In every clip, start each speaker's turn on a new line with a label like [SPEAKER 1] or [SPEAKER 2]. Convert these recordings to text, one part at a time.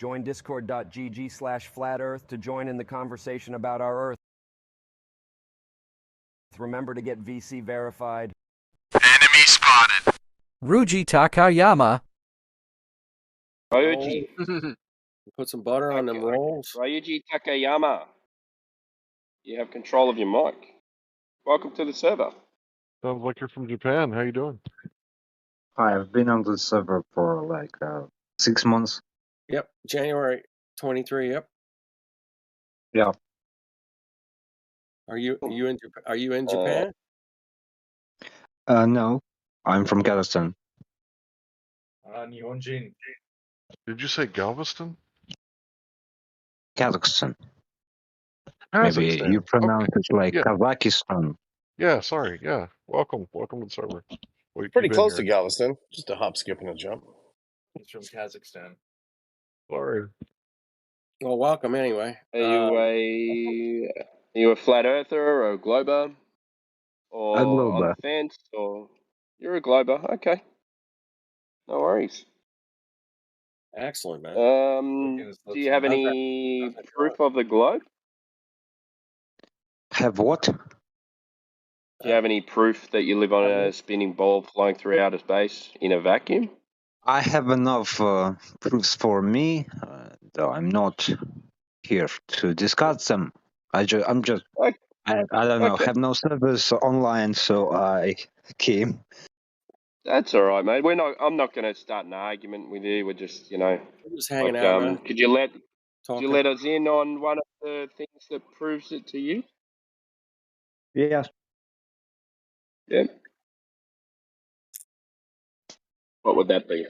[SPEAKER 1] Join discord.gg/flat earth to join in the conversation about our Earth. Remember to get VC verified.
[SPEAKER 2] Enemy spotted.
[SPEAKER 3] Ryuji Takayama.
[SPEAKER 4] Ryuji.
[SPEAKER 5] Put some butter on them rolls.
[SPEAKER 4] Ryuji Takayama. You have control of your mic. Welcome to the server.
[SPEAKER 2] Sounds like you're from Japan. How you doing?
[SPEAKER 6] Hi, I've been on the server for like 6 months.
[SPEAKER 5] Yep, January 23. Yep.
[SPEAKER 6] Yeah.
[SPEAKER 5] Are you in Japan?
[SPEAKER 6] No, I'm from Kazakhstan.
[SPEAKER 7] Nihonjin.
[SPEAKER 2] Did you say Galveston?
[SPEAKER 6] Kazakhstan. Maybe
[SPEAKER 2] Kazakhstan.
[SPEAKER 6] you pronounce it like
[SPEAKER 2] Yeah.
[SPEAKER 6] Kazakhstan.
[SPEAKER 2] Yeah, sorry. Yeah. Welcome to the server.
[SPEAKER 8] Pretty close to Galveston. Just a hop, skip, and a jump.
[SPEAKER 7] He's from Kazakhstan.
[SPEAKER 2] Sorry.
[SPEAKER 5] Well, welcome anyway.
[SPEAKER 4] Are you a flat earther or a glober? Or
[SPEAKER 6] A glober.
[SPEAKER 4] on the fence? Or you're a glober? Okay. No worries.
[SPEAKER 5] Excellent, man.
[SPEAKER 4] Do you have any proof of the globe?
[SPEAKER 6] Have what?
[SPEAKER 4] Do you have any proof that you live on a spinning ball flying through outer space in a vacuum?
[SPEAKER 6] I have enough proofs for me, though I'm not here to discuss them. I'm just,
[SPEAKER 4] Okay.
[SPEAKER 6] I don't know,
[SPEAKER 4] Okay.
[SPEAKER 6] have no service online, so I came.
[SPEAKER 4] That's all right, mate. I'm not going to start an argument with you. We're just,
[SPEAKER 5] We're just hanging out, man.
[SPEAKER 4] Could you let
[SPEAKER 5] Talking.
[SPEAKER 4] us in on one of the things that proves it to you?
[SPEAKER 6] Yeah.
[SPEAKER 4] Yeah. What would that be?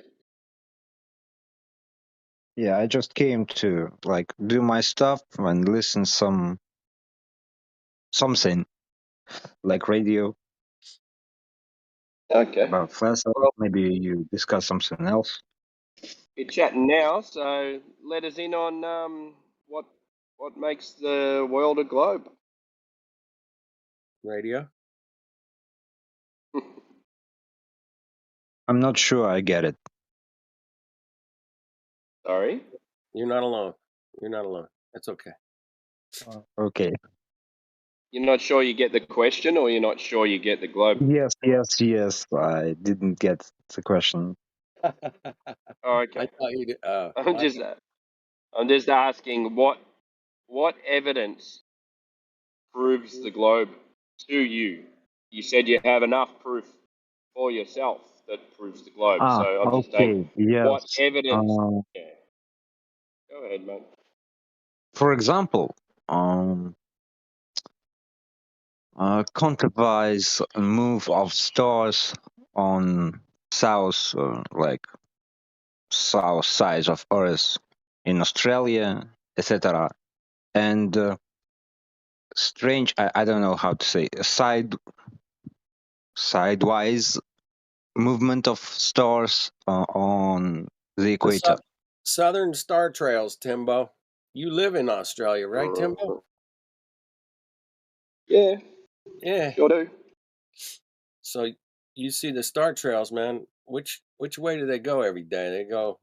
[SPEAKER 6] Yeah, I just came to like do my stuff and listen something like radio
[SPEAKER 4] Okay.
[SPEAKER 6] about flash.
[SPEAKER 4] Well,
[SPEAKER 6] Maybe you discuss something else.
[SPEAKER 4] you're chatting now, so let us in on what makes the world a globe.
[SPEAKER 5] Radio.
[SPEAKER 6] I'm not sure I get it.
[SPEAKER 4] Sorry.
[SPEAKER 5] You're not alone. You're not alone. That's okay.
[SPEAKER 6] Okay.
[SPEAKER 4] You're not sure you get the question, or you're not sure you get the globe?
[SPEAKER 6] Yes. I didn't get the question.
[SPEAKER 4] Oh, okay.
[SPEAKER 5] I thought you did.
[SPEAKER 4] I'm just asking what evidence proves the globe to you? You said you have enough proof for yourself that proves the globe. So I'm just saying,
[SPEAKER 6] Yes.
[SPEAKER 4] what evidence? Yeah. Go ahead, mate.
[SPEAKER 6] For example, counterwise move of stars on south, like south side of Earth in Australia, etc. And strange, I don't know how to say, sidewise movement of stars on the equator.
[SPEAKER 5] Southern Star Trails, Timbo. You live in Australia, right, Timbo?
[SPEAKER 4] Yeah.
[SPEAKER 5] Yeah.
[SPEAKER 4] Sure do.
[SPEAKER 5] So you see the Star Trails, man. Which way do they go every day? They go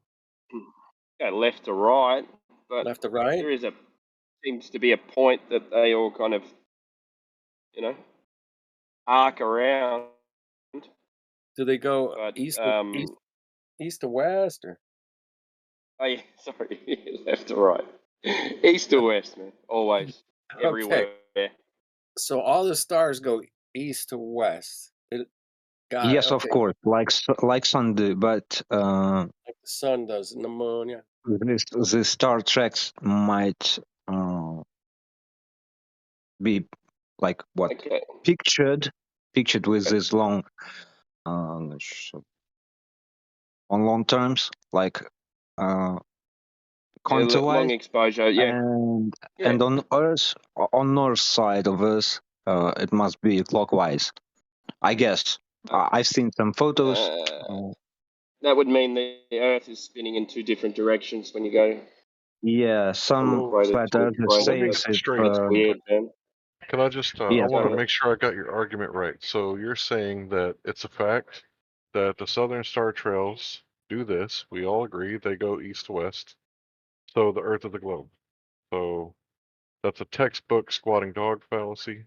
[SPEAKER 4] Left to right, but
[SPEAKER 5] left to right.
[SPEAKER 4] there seems to be a point that they all kind of, arc around.
[SPEAKER 5] Do they go east to west, or?
[SPEAKER 4] Oh yeah, sorry, left to right, east to west, man. Always, everywhere.
[SPEAKER 5] So all the stars go east to west.
[SPEAKER 6] Yes, of course, like sun do, but
[SPEAKER 5] like the sun does in the moon, yeah.
[SPEAKER 6] The star tracks might be like what pictured with this long on long terms, like counterwise,
[SPEAKER 4] long exposure, yeah.
[SPEAKER 6] And on Earth, on north side of Earth, it must be clockwise, I guess. I've seen some photos.
[SPEAKER 4] That would mean the Earth is spinning in two different directions when you go.
[SPEAKER 6] Yeah, some flat earthers say
[SPEAKER 4] it's weird, man.
[SPEAKER 2] Can I just, I want to make sure I got your argument right. So you're saying that it's a fact that the Southern Star Trails do this. We all agree they go east to west. So the Earth is a globe. So that's a textbook squatting dog fallacy.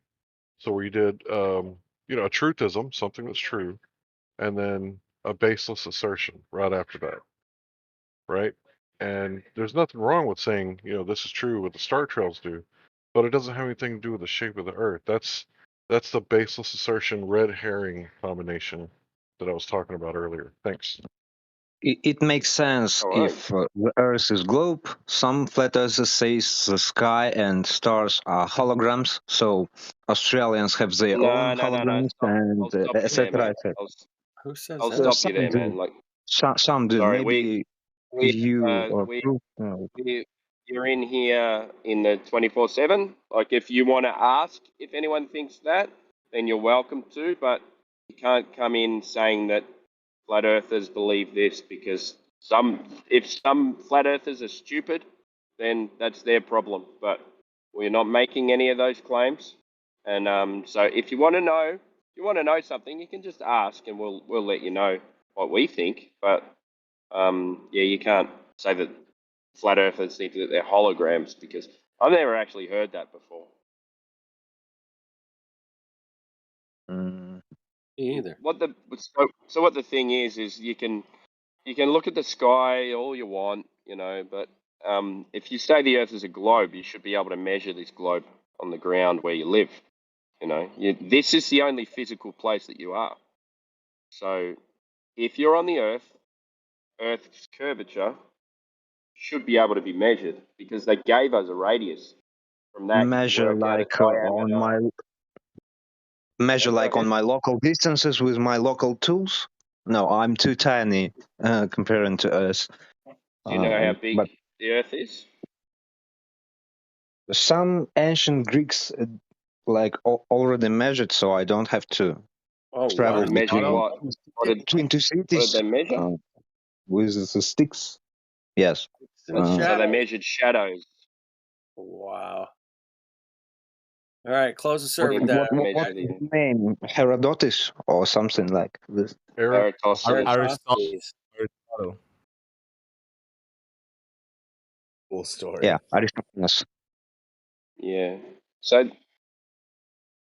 [SPEAKER 2] So we did, a truthism, something that's true, and then a baseless assertion right after that, right? And there's nothing wrong with saying, this is true what the star trails do, but it doesn't have anything to do with the shape of the Earth. That's the baseless assertion red herring combination that I was talking about earlier. Thanks.
[SPEAKER 6] It makes sense
[SPEAKER 4] All right.
[SPEAKER 6] if the Earth is globe. Some flat earthers say the sky and stars are holograms. So Australians have their own
[SPEAKER 4] No.
[SPEAKER 6] holograms
[SPEAKER 4] Stop.
[SPEAKER 6] and
[SPEAKER 4] I'll stop you there,
[SPEAKER 6] etc.
[SPEAKER 4] man.
[SPEAKER 6] etc.
[SPEAKER 5] Who says
[SPEAKER 4] I'll
[SPEAKER 5] that?
[SPEAKER 4] stop you
[SPEAKER 6] Some
[SPEAKER 4] there, man.
[SPEAKER 6] do.
[SPEAKER 4] Like,
[SPEAKER 6] Some do.
[SPEAKER 4] sorry,
[SPEAKER 6] Maybe
[SPEAKER 4] we
[SPEAKER 6] you or
[SPEAKER 4] we
[SPEAKER 6] proof.
[SPEAKER 4] you're in here in the 24/7. Like, if you want to ask if anyone thinks that, then you're welcome to. But you can't come in saying that flat earthers believe this, because if some flat earthers are stupid, then that's their problem. But we're not making any of those claims. And so if you want to know something, you can just ask, and we'll let you know what we think. But yeah, you can't say that flat earthers think that they're holograms, because I've never actually heard that before.
[SPEAKER 6] Mm.
[SPEAKER 5] Me either.
[SPEAKER 4] So what the thing is you can look at the sky all you want, but if you say the Earth is a globe, you should be able to measure this globe on the ground where you live. This is the only physical place that you are. So if you're on the Earth's curvature should be able to be measured, because they gave us a radius. From that, you can
[SPEAKER 6] Measure
[SPEAKER 4] work out a
[SPEAKER 6] like
[SPEAKER 4] diameter. Go
[SPEAKER 6] on
[SPEAKER 4] ahead.
[SPEAKER 6] my local distances with my local tools. No, I'm too tiny comparing to Earth.
[SPEAKER 4] Do you know how big
[SPEAKER 6] But
[SPEAKER 4] the Earth is?
[SPEAKER 6] some ancient Greeks already measured, so I don't have to
[SPEAKER 5] Oh
[SPEAKER 6] travel
[SPEAKER 5] wow!
[SPEAKER 4] They measured
[SPEAKER 6] between
[SPEAKER 4] what?
[SPEAKER 6] between two
[SPEAKER 4] What did
[SPEAKER 6] cities
[SPEAKER 4] they measure?
[SPEAKER 6] with the sticks. Yes.
[SPEAKER 5] It's in
[SPEAKER 6] Uh,
[SPEAKER 4] So they
[SPEAKER 5] shadow.
[SPEAKER 4] measured shadows.
[SPEAKER 5] Wow. All right, close the
[SPEAKER 4] They
[SPEAKER 5] server
[SPEAKER 4] didn't
[SPEAKER 5] down,
[SPEAKER 6] what
[SPEAKER 4] measure
[SPEAKER 6] is
[SPEAKER 5] Daddy.
[SPEAKER 6] the name? Herodotus or something like this.
[SPEAKER 2] Eric,
[SPEAKER 4] Eratosthenes.
[SPEAKER 5] Aristophanes.
[SPEAKER 7] Aristotle.
[SPEAKER 8] Cool story.
[SPEAKER 6] Yeah, Aristophanes.
[SPEAKER 4] Yeah. So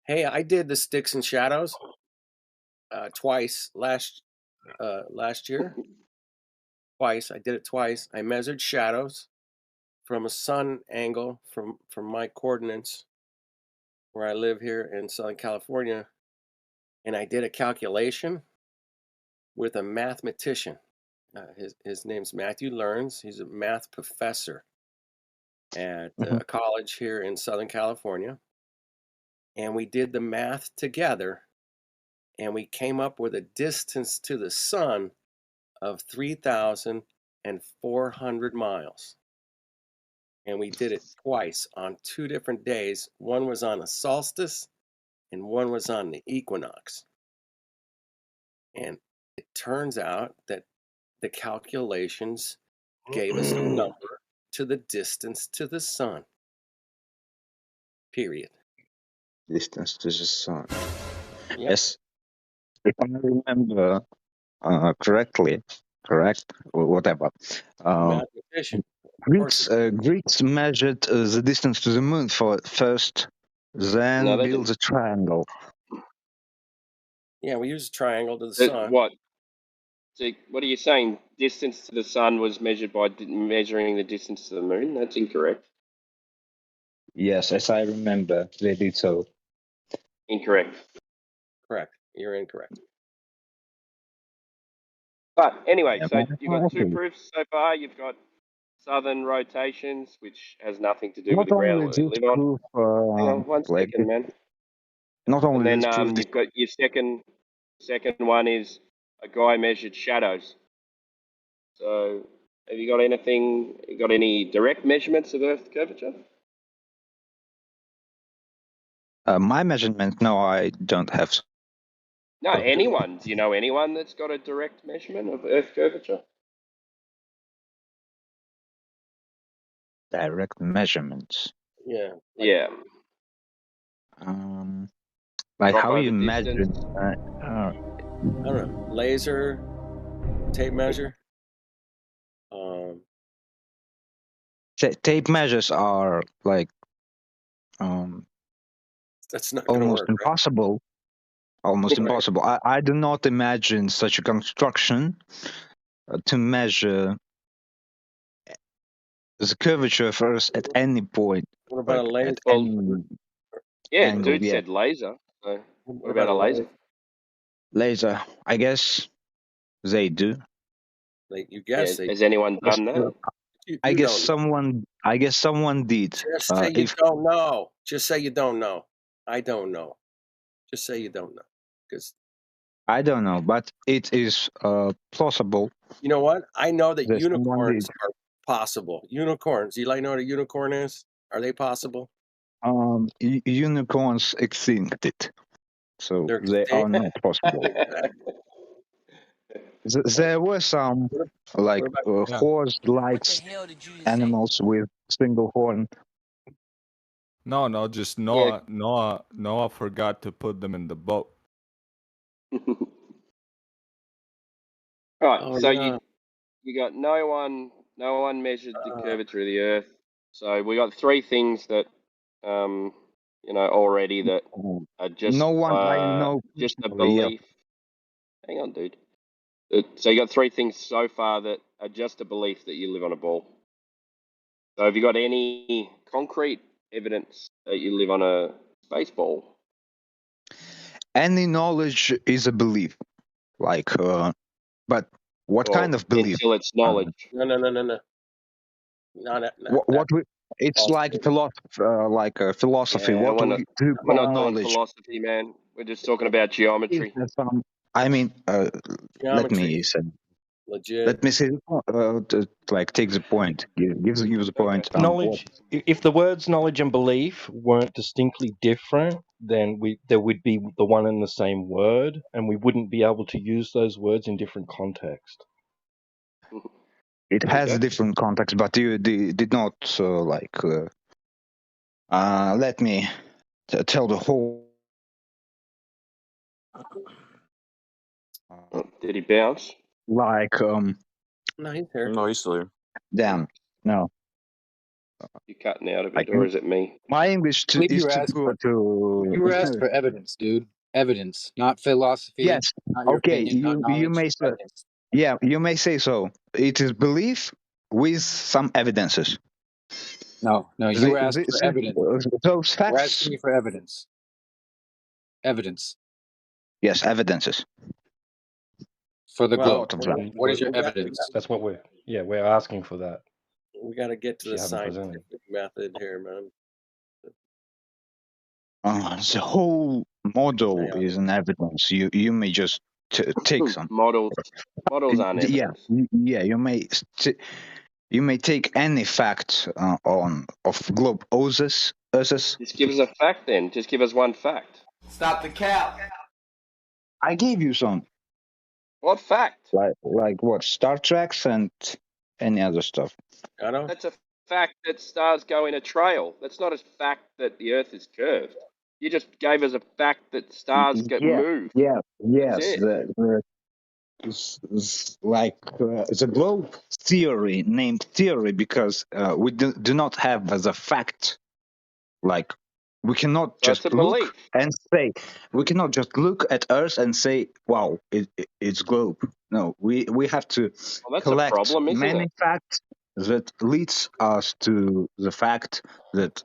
[SPEAKER 5] Hey, I did the sticks and shadows twice last year. Twice. I did it twice. I measured shadows from a sun angle from my coordinates where I live here in Southern California, and I did a calculation with a mathematician. His name's Matthew Learns. He's a math professor at a college here in Southern California, and we did the math together, and we came up with a distance to the sun of 3,400 miles. And we did it twice on 2 different days. One was on a solstice and one was on the equinox. And it turns out that the calculations gave us a number to the distance to the sun. Period.
[SPEAKER 6] Distance to the sun.
[SPEAKER 5] Yep.
[SPEAKER 6] Yes, if I remember correct, or whatever.
[SPEAKER 5] Mathematician. Of course.
[SPEAKER 6] Greeks measured the distance to the moon first,
[SPEAKER 4] no,
[SPEAKER 6] then
[SPEAKER 4] they
[SPEAKER 6] built
[SPEAKER 4] didn't.
[SPEAKER 6] a triangle.
[SPEAKER 5] Yeah, we use a triangle to the sun.
[SPEAKER 4] What? So what are you saying? Distance to the sun was measured by measuring the distance to the moon? That's incorrect.
[SPEAKER 6] Yes, as I remember, they did so.
[SPEAKER 4] Incorrect.
[SPEAKER 5] Correct. You're incorrect.
[SPEAKER 4] But anyway,
[SPEAKER 6] Yeah,
[SPEAKER 4] so
[SPEAKER 6] but
[SPEAKER 4] you've got 2 proofs so far. You've got southern rotations, which has nothing to do with
[SPEAKER 6] not
[SPEAKER 4] the ground
[SPEAKER 6] only
[SPEAKER 4] that we
[SPEAKER 6] this
[SPEAKER 4] live on.
[SPEAKER 6] proof,
[SPEAKER 4] Hang on one second, man.
[SPEAKER 6] not
[SPEAKER 4] And
[SPEAKER 6] only
[SPEAKER 4] then
[SPEAKER 6] this proof,
[SPEAKER 4] you've got your second one is a guy measured shadows. So have you got anything? You got any direct measurements of Earth curvature?
[SPEAKER 6] my measurement. No, I don't have.
[SPEAKER 4] No, anyone. Do you know anyone that's got a direct measurement of Earth curvature?
[SPEAKER 6] Direct measurements.
[SPEAKER 5] Yeah.
[SPEAKER 4] Yeah.
[SPEAKER 6] Like
[SPEAKER 4] Drop
[SPEAKER 6] how
[SPEAKER 4] over
[SPEAKER 6] you measure?
[SPEAKER 4] distance.
[SPEAKER 5] I don't know. Laser, tape measure.
[SPEAKER 6] tape measures are like
[SPEAKER 5] That's not going to
[SPEAKER 6] almost
[SPEAKER 5] work, right?
[SPEAKER 6] impossible. Almost impossible. I do not imagine such a construction to measure the curvature of Earth at any point,
[SPEAKER 5] What about a
[SPEAKER 6] like
[SPEAKER 5] laser?
[SPEAKER 6] at
[SPEAKER 4] Well,
[SPEAKER 6] any
[SPEAKER 4] yeah,
[SPEAKER 6] angle.
[SPEAKER 4] dude
[SPEAKER 6] Yeah,
[SPEAKER 4] said laser. So
[SPEAKER 5] What
[SPEAKER 4] what about a laser?
[SPEAKER 6] laser. I guess they do.
[SPEAKER 5] Like you
[SPEAKER 4] Yeah,
[SPEAKER 5] guess they.
[SPEAKER 4] has anyone done that?
[SPEAKER 6] I
[SPEAKER 5] You
[SPEAKER 6] guess
[SPEAKER 5] don't know.
[SPEAKER 6] someone did.
[SPEAKER 5] Just say you
[SPEAKER 6] If
[SPEAKER 5] don't know. Just say you don't know. I don't know. Just say you don't know. Because
[SPEAKER 6] I don't know, but it is plausible
[SPEAKER 5] you know what? I know that
[SPEAKER 6] that someone did.
[SPEAKER 5] unicorns are possible. Unicorns. You like know what a unicorn is? Are they possible?
[SPEAKER 6] Unicorns extincted, so
[SPEAKER 5] They're
[SPEAKER 6] they are
[SPEAKER 5] extinct.
[SPEAKER 6] not possible.
[SPEAKER 5] Exactly.
[SPEAKER 6] There were some like
[SPEAKER 5] What about
[SPEAKER 7] Yeah.
[SPEAKER 6] horse-like animals with single horn.
[SPEAKER 9] No, just
[SPEAKER 4] Yeah.
[SPEAKER 9] Noah forgot to put them in the boat.
[SPEAKER 4] Right.
[SPEAKER 5] Oh
[SPEAKER 4] So
[SPEAKER 5] yeah.
[SPEAKER 4] you got no one measured the curvature of the Earth. So we got three things that already that are just
[SPEAKER 6] No one I know
[SPEAKER 4] just a
[SPEAKER 6] personally. Yeah.
[SPEAKER 4] belief. Hang on, dude. So you got three things so far that are just a belief that you live on a ball. So have you got any concrete evidence that you live on a space ball?
[SPEAKER 6] Any knowledge is a belief. Like, but what kind of belief?
[SPEAKER 4] Until it's knowledge.
[SPEAKER 5] No. Not
[SPEAKER 6] What we? It's
[SPEAKER 5] false
[SPEAKER 6] like
[SPEAKER 5] belief.
[SPEAKER 6] like a philosophy.
[SPEAKER 4] Yeah,
[SPEAKER 6] What we do
[SPEAKER 4] we're
[SPEAKER 6] call
[SPEAKER 4] not doing
[SPEAKER 6] knowledge.
[SPEAKER 4] philosophy, man. We're just talking about
[SPEAKER 6] Is
[SPEAKER 4] geometry.
[SPEAKER 6] that I mean, let me
[SPEAKER 5] Geometry.
[SPEAKER 6] say.
[SPEAKER 5] Legit.
[SPEAKER 6] Let me say. Like take the point. Gives you the point.
[SPEAKER 4] Okay.
[SPEAKER 10] Knowledge. If the words knowledge and belief weren't distinctly different, then there would be the one and the same word, and we wouldn't be able to use those words in different contexts.
[SPEAKER 6] It has
[SPEAKER 4] Okay.
[SPEAKER 6] different context, but you did not let me tell the whole.
[SPEAKER 4] Did he bounce?
[SPEAKER 6] Like
[SPEAKER 5] No, he's here.
[SPEAKER 7] No, he's still here.
[SPEAKER 6] damn no.
[SPEAKER 4] You cutting out of
[SPEAKER 6] I
[SPEAKER 4] it, or
[SPEAKER 6] can,
[SPEAKER 4] is it me?
[SPEAKER 6] my English
[SPEAKER 11] I believe
[SPEAKER 6] is
[SPEAKER 11] you were
[SPEAKER 6] too
[SPEAKER 11] asked
[SPEAKER 6] poor
[SPEAKER 11] for
[SPEAKER 6] to.
[SPEAKER 11] you were asked for evidence, dude. Evidence, not philosophy,
[SPEAKER 6] Yes.
[SPEAKER 11] not your
[SPEAKER 6] Okay.
[SPEAKER 11] opinion, not
[SPEAKER 6] You
[SPEAKER 11] knowledge.
[SPEAKER 6] may say.
[SPEAKER 11] Evidence.
[SPEAKER 6] Yeah, you may say so. It is belief with some evidences.
[SPEAKER 11] No, you were asked for evidence.
[SPEAKER 6] Those
[SPEAKER 11] We're
[SPEAKER 6] facts.
[SPEAKER 11] asking you for evidence. Evidence
[SPEAKER 6] Yes, evidences.
[SPEAKER 11] for the
[SPEAKER 6] A
[SPEAKER 5] Well,
[SPEAKER 11] globe.
[SPEAKER 6] lot of them.
[SPEAKER 11] What is your
[SPEAKER 5] we got
[SPEAKER 11] evidence?
[SPEAKER 10] That's what we're asking for that.
[SPEAKER 5] we got to get to
[SPEAKER 10] Which
[SPEAKER 5] the
[SPEAKER 10] you haven't presented.
[SPEAKER 5] scientific method here, man.
[SPEAKER 6] The whole model
[SPEAKER 5] Yeah.
[SPEAKER 6] is an evidence. You may just take some.
[SPEAKER 4] Models aren't
[SPEAKER 6] Yeah,
[SPEAKER 4] evidence.
[SPEAKER 6] yeah. You may take any fact of globe Earth.
[SPEAKER 4] Just give us a fact, then. Just give us one fact.
[SPEAKER 1] Stop the cap.
[SPEAKER 6] I gave you some,
[SPEAKER 4] What fact?
[SPEAKER 6] like what Star Treks and any other stuff.
[SPEAKER 5] I don't.
[SPEAKER 4] That's a fact that stars go in a trail. That's not a fact that the Earth is curved. You just gave us a fact that stars get moved.
[SPEAKER 6] Yeah,
[SPEAKER 4] That's
[SPEAKER 6] yes.
[SPEAKER 4] it.
[SPEAKER 6] The globe theory, named theory because we do not have as a fact. Like we cannot
[SPEAKER 4] So it's
[SPEAKER 6] just
[SPEAKER 4] a
[SPEAKER 6] look
[SPEAKER 4] belief.
[SPEAKER 6] and say we cannot just look at Earth and say, "Wow, it's globe." No, we have to
[SPEAKER 4] Well, that's a
[SPEAKER 6] collect
[SPEAKER 4] problem, isn't
[SPEAKER 6] many
[SPEAKER 4] it?
[SPEAKER 6] facts that leads us to the fact that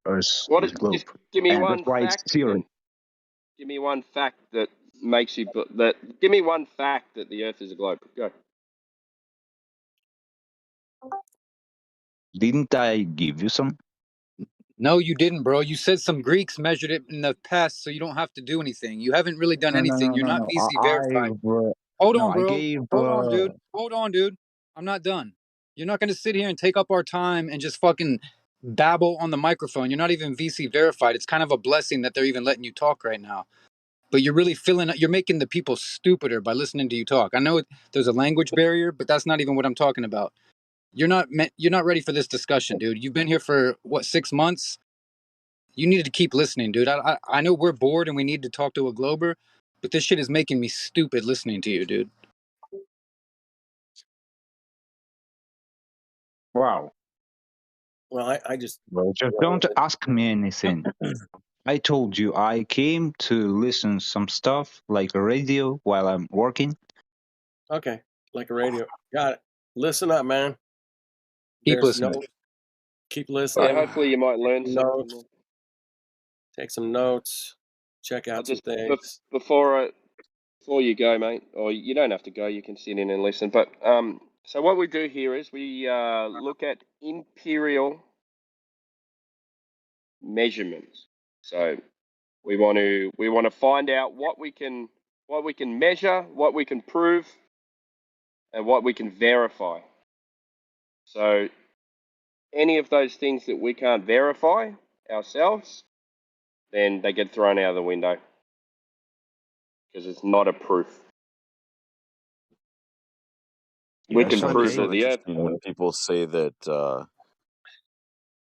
[SPEAKER 6] Earth is globe,
[SPEAKER 4] Just give me
[SPEAKER 6] and that's
[SPEAKER 4] one
[SPEAKER 6] why it's
[SPEAKER 4] fact
[SPEAKER 6] theory.
[SPEAKER 4] then. Give me one fact that makes you give me one fact that the Earth is a globe. Go.
[SPEAKER 6] Didn't I give you some?
[SPEAKER 11] No, you didn't, bro. You said some Greeks measured it in the past, so you don't have to do anything. You haven't really done anything. You're not
[SPEAKER 6] No.
[SPEAKER 11] VC verified.
[SPEAKER 6] I've
[SPEAKER 11] Hold
[SPEAKER 6] no.
[SPEAKER 11] on,
[SPEAKER 6] I
[SPEAKER 11] bro.
[SPEAKER 6] gave.
[SPEAKER 11] Hold on, dude. I'm not done. You're not going to sit here and take up our time and just fucking babble on the microphone. You're not even VC verified. It's kind of a blessing that they're even letting you talk right now. But you're really you're making the people stupider by listening to you talk. I know there's a language barrier, but that's not even what I'm talking about. You're not ready for this discussion, dude. You've been here for what, 6 months? You needed to keep listening, dude. I know we're bored and we need to talk to a glober, but this shit is making me stupid listening to you, dude.
[SPEAKER 6] Wow.
[SPEAKER 5] Well, I just
[SPEAKER 6] Well, just don't ask me anything. I told you I came to listen some stuff like a radio while I'm working.
[SPEAKER 5] okay, like a radio. Got it. Listen up, man.
[SPEAKER 11] Keep
[SPEAKER 5] There's
[SPEAKER 11] listening.
[SPEAKER 5] no keep
[SPEAKER 4] Yeah,
[SPEAKER 5] listening.
[SPEAKER 4] hopefully you might learn
[SPEAKER 5] Take
[SPEAKER 4] something.
[SPEAKER 5] notes. Take some notes. Check
[SPEAKER 4] I'll
[SPEAKER 5] out some
[SPEAKER 4] just
[SPEAKER 5] things.
[SPEAKER 4] before you go, mate, or you don't have to go. You can sit in and listen. But so what we do here is we look at imperial measurements. So we want to find out what we can measure, what we can prove, and what we can verify. So any of those things that we can't verify ourselves, then they get thrown out of the window because it's not a proof. We
[SPEAKER 6] Yes,
[SPEAKER 4] can
[SPEAKER 6] I
[SPEAKER 4] prove
[SPEAKER 6] see.
[SPEAKER 4] that the Earth.
[SPEAKER 12] Interesting when people say that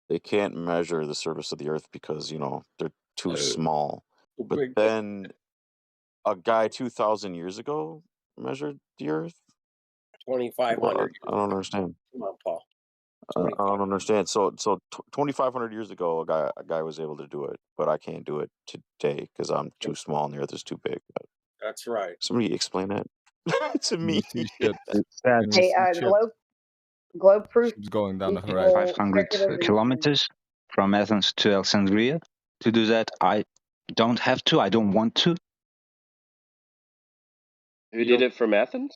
[SPEAKER 12] they can't measure the surface of the Earth because they're too small. But
[SPEAKER 5] Big
[SPEAKER 12] then a guy 2,000 years ago measured the Earth.
[SPEAKER 5] 2,500.
[SPEAKER 12] I don't understand.
[SPEAKER 5] Come on, Paul.
[SPEAKER 12] I
[SPEAKER 5] 25.
[SPEAKER 12] don't understand. So 2,500 years ago, a guy was able to do it, but I can't do it today because I'm too small and the Earth is too big.
[SPEAKER 5] That's right.
[SPEAKER 12] Somebody explain that to
[SPEAKER 9] Can you
[SPEAKER 12] me.
[SPEAKER 9] see shit?
[SPEAKER 6] That's
[SPEAKER 9] Can you
[SPEAKER 13] Hey,
[SPEAKER 9] see shit?
[SPEAKER 13] globe proof
[SPEAKER 9] Shit's going down the horizon.
[SPEAKER 13] equal
[SPEAKER 6] 500
[SPEAKER 13] circular reason.
[SPEAKER 6] kilometers from Athens to Alexandria. To do that, I don't have to. I don't want to.
[SPEAKER 4] Who did it from Athens?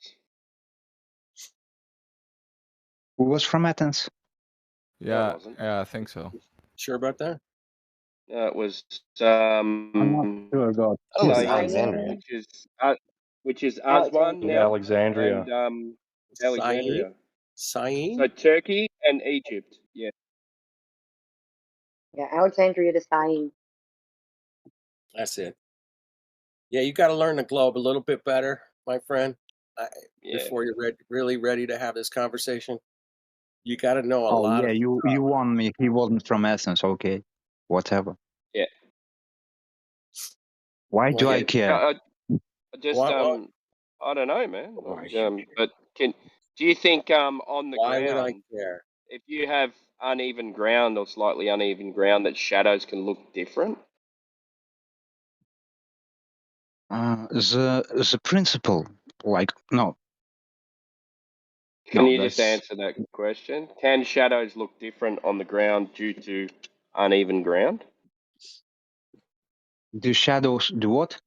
[SPEAKER 6] Who was from Athens?
[SPEAKER 9] Yeah,
[SPEAKER 4] wasn't.
[SPEAKER 9] yeah, I think so.
[SPEAKER 5] Sure about that?
[SPEAKER 4] It was
[SPEAKER 6] I'm not sure about
[SPEAKER 8] Oh, it was
[SPEAKER 6] his.
[SPEAKER 8] Alexandria.
[SPEAKER 4] which is Aswan now,
[SPEAKER 10] Alexandria.
[SPEAKER 4] and Alexandria.
[SPEAKER 5] Syene?
[SPEAKER 4] So Turkey and Egypt. Yeah.
[SPEAKER 13] Yeah, Alexandria to Syene.
[SPEAKER 5] That's it. Yeah, you got to learn the globe a little bit better, my friend,
[SPEAKER 4] Yeah.
[SPEAKER 5] before you're really ready to have this conversation. You got to know a
[SPEAKER 6] Oh
[SPEAKER 5] lot
[SPEAKER 6] yeah,
[SPEAKER 5] of
[SPEAKER 6] you won me. He wasn't from Athens. Okay, whatever.
[SPEAKER 4] Yeah.
[SPEAKER 6] Why do
[SPEAKER 5] Well,
[SPEAKER 6] I care?
[SPEAKER 4] I just
[SPEAKER 5] What?
[SPEAKER 4] I don't know, man.
[SPEAKER 5] Why?
[SPEAKER 4] But do you think on the
[SPEAKER 5] Why would I
[SPEAKER 4] ground,
[SPEAKER 5] care?
[SPEAKER 4] if you have uneven ground or slightly uneven ground, that shadows can look different?
[SPEAKER 6] The principle, like no,
[SPEAKER 4] Can
[SPEAKER 6] no,
[SPEAKER 4] you just
[SPEAKER 6] that's
[SPEAKER 4] answer that question? Can shadows look different on the ground due to uneven ground?
[SPEAKER 6] the shadows. Do what?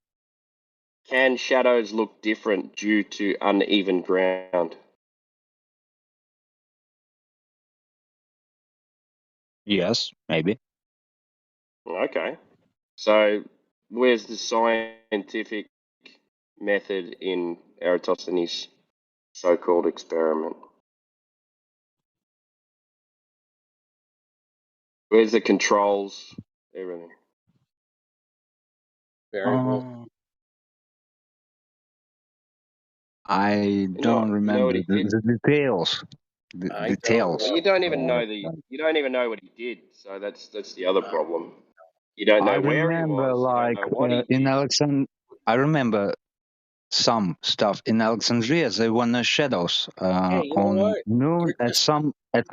[SPEAKER 4] Can shadows look different due to uneven ground?
[SPEAKER 6] Yes, maybe.
[SPEAKER 4] Okay. So where's the scientific method in Eratosthenes' so-called experiment? Where's the controls? Everything.
[SPEAKER 5] Variable.
[SPEAKER 6] I don't
[SPEAKER 4] You know what
[SPEAKER 6] remember
[SPEAKER 4] he did?
[SPEAKER 6] the details. The
[SPEAKER 5] I don't
[SPEAKER 6] details.
[SPEAKER 4] Well,
[SPEAKER 5] know.
[SPEAKER 4] you don't even know what he did. So that's the other problem. You don't
[SPEAKER 6] I
[SPEAKER 4] know where he
[SPEAKER 6] remember,
[SPEAKER 4] was. You don't
[SPEAKER 6] like
[SPEAKER 4] know what he
[SPEAKER 6] in
[SPEAKER 4] did.
[SPEAKER 6] I remember some stuff in Alexandria. There were no shadows
[SPEAKER 5] Hey, you know
[SPEAKER 6] on
[SPEAKER 5] what?
[SPEAKER 6] noon
[SPEAKER 5] You're
[SPEAKER 6] at
[SPEAKER 5] just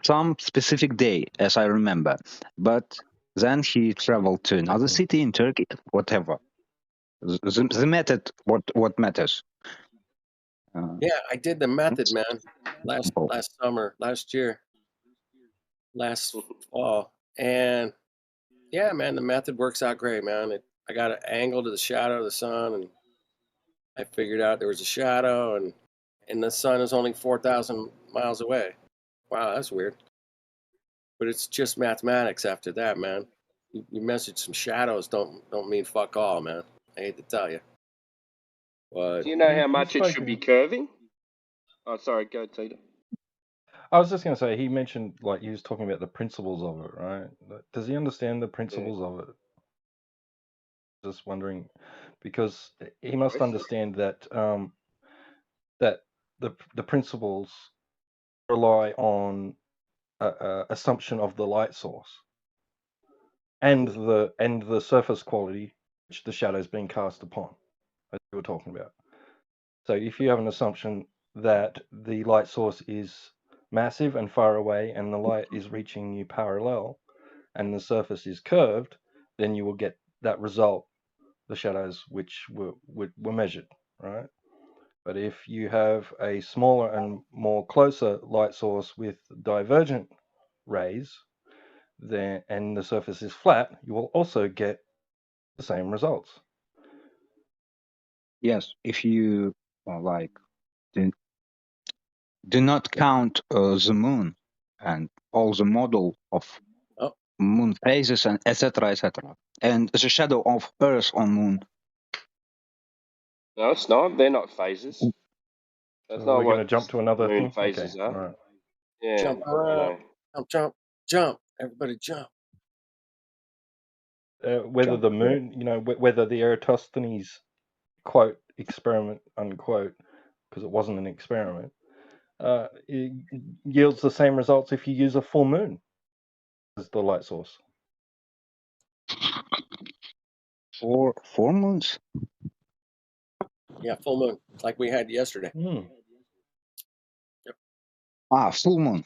[SPEAKER 6] some specific day, as I remember. But then he traveled to another city in Turkey. Whatever. The method. What matters?
[SPEAKER 5] yeah. I did the method,
[SPEAKER 6] It's
[SPEAKER 5] man. Last
[SPEAKER 6] simple.
[SPEAKER 5] summer, last year, last fall, and yeah, man, the method works out great, man. I got an angle to the shadow of the sun, and I figured out there was a shadow, and the sun is only 4,000 miles away. Wow, that's weird. But it's just mathematics after that, man. You message some shadows don't mean fuck all, man. I hate to tell you. But
[SPEAKER 4] Do you know
[SPEAKER 10] He,
[SPEAKER 4] how
[SPEAKER 10] he
[SPEAKER 4] much it
[SPEAKER 10] spoke.
[SPEAKER 4] should be curving? Oh, sorry. Go, Tita.
[SPEAKER 10] I was just going to say he mentioned like he was talking about the principles of it, right? Does he understand the
[SPEAKER 4] Yeah.
[SPEAKER 10] principles of it? Just wondering, because he must
[SPEAKER 4] Question.
[SPEAKER 10] understand that that the principles rely on assumption of the light source and the surface quality which the shadow is being cast upon, as we were talking about. So if you have an assumption that the light source is massive and far away and the light is reaching you parallel and the surface is curved, then you will get that result, the shadows which were measured, right? But if you have a smaller and more closer light source with divergent rays, then and the surface is flat, you will also get the same results.
[SPEAKER 6] Yes, if you like do not count the moon and all the model of
[SPEAKER 5] Oh,
[SPEAKER 6] moon phases and etc. etc. and the shadow of Earth on moon.
[SPEAKER 4] No, it's not. They're not phases. That's
[SPEAKER 10] So
[SPEAKER 4] not
[SPEAKER 10] we're going to
[SPEAKER 4] what
[SPEAKER 10] jump to another
[SPEAKER 4] moon
[SPEAKER 10] thing. Okay,
[SPEAKER 4] phases
[SPEAKER 10] all
[SPEAKER 4] are.
[SPEAKER 10] right.
[SPEAKER 4] Yeah,
[SPEAKER 5] jump up, jump! Everybody jump!
[SPEAKER 10] Whether
[SPEAKER 6] Jump.
[SPEAKER 10] the moon, whether the Eratosthenes quote experiment unquote, because it wasn't an experiment, it yields the same results if you use a full moon as the light source.
[SPEAKER 6] Four moons?
[SPEAKER 5] Yeah, full moon, like we had yesterday.
[SPEAKER 10] Mm.
[SPEAKER 5] Yep.
[SPEAKER 6] Full moon.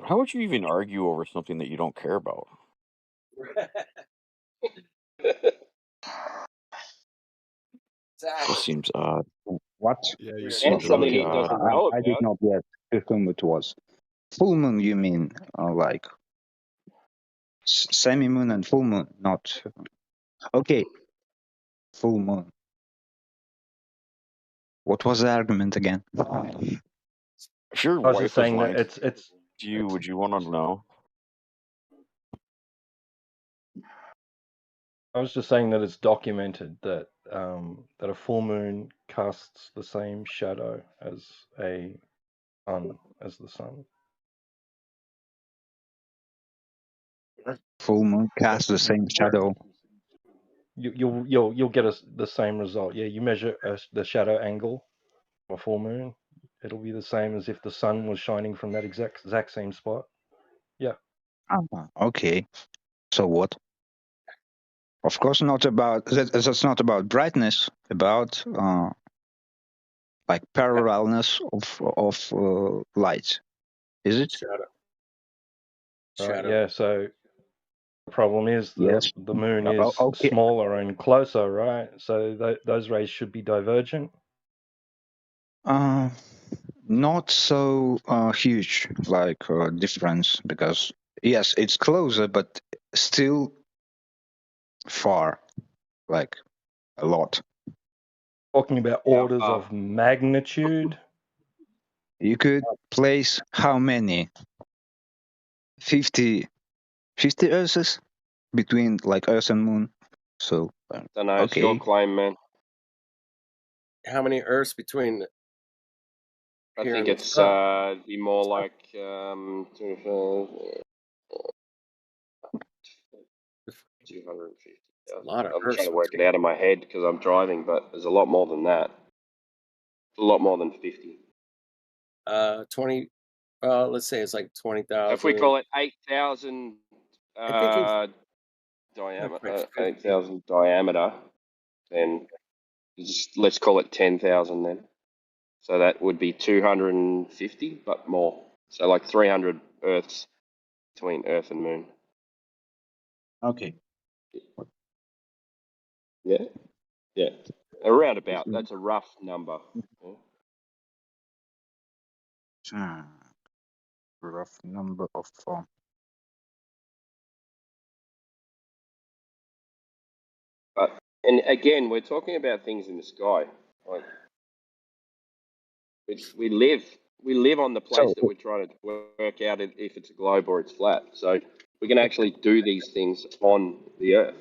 [SPEAKER 12] How would you even argue over something that you don't care about?
[SPEAKER 5] Exactly.
[SPEAKER 12] Just seems odd.
[SPEAKER 6] What?
[SPEAKER 9] Yeah, you
[SPEAKER 12] Just
[SPEAKER 9] see
[SPEAKER 4] And
[SPEAKER 12] seems
[SPEAKER 9] the
[SPEAKER 4] something
[SPEAKER 12] really
[SPEAKER 4] he
[SPEAKER 9] logic
[SPEAKER 12] odd.
[SPEAKER 4] doesn't
[SPEAKER 9] behind it.
[SPEAKER 4] know
[SPEAKER 6] I did
[SPEAKER 4] about.
[SPEAKER 6] not yet whom it was. Full moon, you mean like semi moon and full moon? Not okay. Full moon. What was the argument again?
[SPEAKER 12] If your
[SPEAKER 10] I was just
[SPEAKER 12] wife was
[SPEAKER 10] saying that
[SPEAKER 12] lying
[SPEAKER 10] it's
[SPEAKER 12] to you, would you want to know?
[SPEAKER 10] I was just saying that it's documented that that a full moon casts the same shadow as the sun.
[SPEAKER 6] Full moon casts the same shadow.
[SPEAKER 10] You'll get the same result. Yeah, you measure the shadow angle of a full moon. It'll be the same as if the sun was shining from that exact same spot. Yeah.
[SPEAKER 6] Okay. So what? Of course, not about that's not about brightness. About like parallelness of light. Is it?
[SPEAKER 5] Shadow.
[SPEAKER 10] Right.
[SPEAKER 5] Shadow.
[SPEAKER 10] Yeah. So the problem is
[SPEAKER 6] Yes.
[SPEAKER 10] the moon is
[SPEAKER 6] Okay.
[SPEAKER 10] smaller and closer, right? So those rays should be divergent.
[SPEAKER 6] Not so huge like difference because yes, it's closer, but still far, like a lot.
[SPEAKER 10] Talking about
[SPEAKER 4] How
[SPEAKER 10] orders
[SPEAKER 4] far?
[SPEAKER 10] of magnitude.
[SPEAKER 6] You could place how many? 50 Earths between like Earth and Moon. So
[SPEAKER 4] Don't know. It's your
[SPEAKER 6] okay.
[SPEAKER 4] claim, man.
[SPEAKER 5] How many Earths between
[SPEAKER 4] I
[SPEAKER 5] here
[SPEAKER 4] think
[SPEAKER 5] and the
[SPEAKER 4] it's
[SPEAKER 5] sun?
[SPEAKER 4] be more like 250,000.
[SPEAKER 5] A lot of
[SPEAKER 4] I'm trying
[SPEAKER 5] Earths
[SPEAKER 4] to work it
[SPEAKER 5] between.
[SPEAKER 4] out in my head because I'm driving, but there's a lot more than that. A lot more than 50.
[SPEAKER 5] 20. Let's say it's like 20,000.
[SPEAKER 4] If we call it 8,000
[SPEAKER 5] I think he's
[SPEAKER 4] diameter,
[SPEAKER 5] 50.
[SPEAKER 4] 8,000 diameter, then let's call it 10,000 then. So that would be 250, but more. So like 300 Earths between Earth and Moon.
[SPEAKER 6] Okay.
[SPEAKER 4] Yeah, yeah, around about. That's a rough number. Yeah.
[SPEAKER 6] Rough number of
[SPEAKER 4] But and again, we're talking about things in the sky. Like we live on the place
[SPEAKER 6] so
[SPEAKER 4] that we're trying to work out if it's a globe or it's flat. So we can actually do these things on the Earth.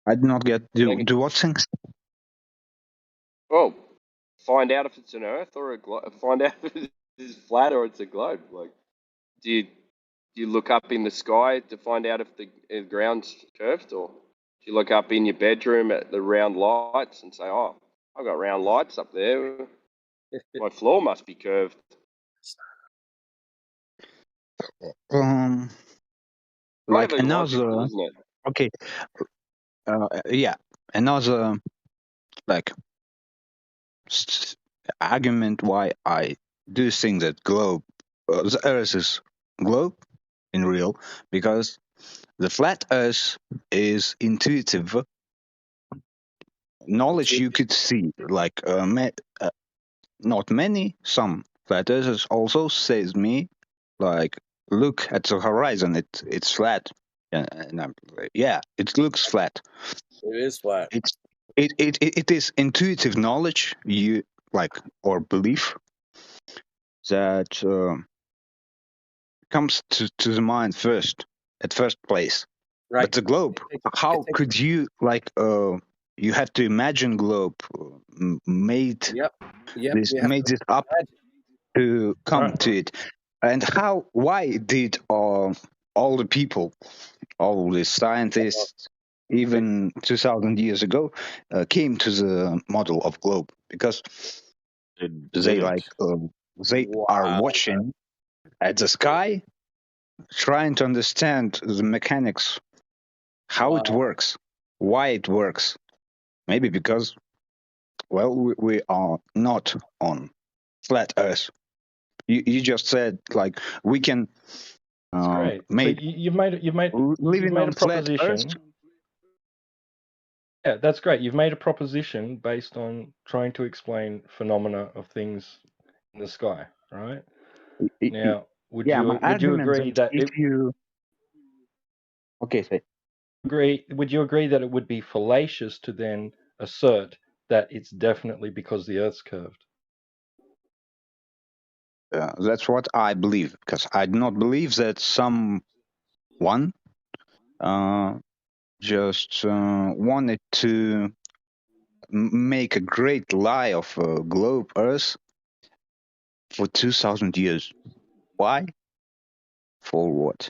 [SPEAKER 6] I did not get
[SPEAKER 4] And
[SPEAKER 6] do what things?
[SPEAKER 4] well, find out if it's an Earth or a globe. Find out if it's flat or it's a globe. Like, do you look up in the sky to find out if the ground's curved, or do you look up in your bedroom at the round lights and say, "Oh, I've got round lights up there. My floor must be curved."
[SPEAKER 6] Like
[SPEAKER 4] Totally logical,
[SPEAKER 6] another
[SPEAKER 4] isn't it?
[SPEAKER 6] okay. Yeah, another like argument why I do think that the Earth is globe in real, because the flat Earth is intuitive knowledge you could see. Like not many, some flat earthers also says me, like, look at the horizon, it's flat. And I'm like, yeah, it looks flat.
[SPEAKER 5] It is flat.
[SPEAKER 6] It is intuitive knowledge you like, or belief that comes to the mind first, at first place.
[SPEAKER 5] Right.
[SPEAKER 6] But the globe, how could you like? You have to imagine globe made
[SPEAKER 5] Yep. You have
[SPEAKER 6] made
[SPEAKER 5] to
[SPEAKER 6] this up
[SPEAKER 5] imagine.
[SPEAKER 6] to come
[SPEAKER 10] Right.
[SPEAKER 6] to it, and why did all the people, all the scientists, even 2,000 years ago, came to the model of globe? Because they
[SPEAKER 12] didn't.
[SPEAKER 6] they are
[SPEAKER 5] Wow.
[SPEAKER 6] watching at the sky, trying to understand the mechanics, how it
[SPEAKER 5] Wow.
[SPEAKER 6] works, why it works. Maybe because, well, we are not on flat Earth. You just said like we can
[SPEAKER 10] That's great. So
[SPEAKER 6] made
[SPEAKER 10] you've made
[SPEAKER 6] living
[SPEAKER 10] a
[SPEAKER 6] on flat Earth.
[SPEAKER 10] proposition. Yeah, that's great. You've made a proposition based on trying to explain phenomena of things in the sky, right? Now, would
[SPEAKER 6] Yeah, my
[SPEAKER 10] you
[SPEAKER 6] argument
[SPEAKER 10] agree
[SPEAKER 6] that
[SPEAKER 10] that
[SPEAKER 6] if you say
[SPEAKER 10] would you agree that it would be fallacious to then assert that it's definitely because the Earth's curved?
[SPEAKER 6] that's what I believe, because I do not believe that someone just wanted to make a great lie of globe Earth for 2,000 years. Why? For what?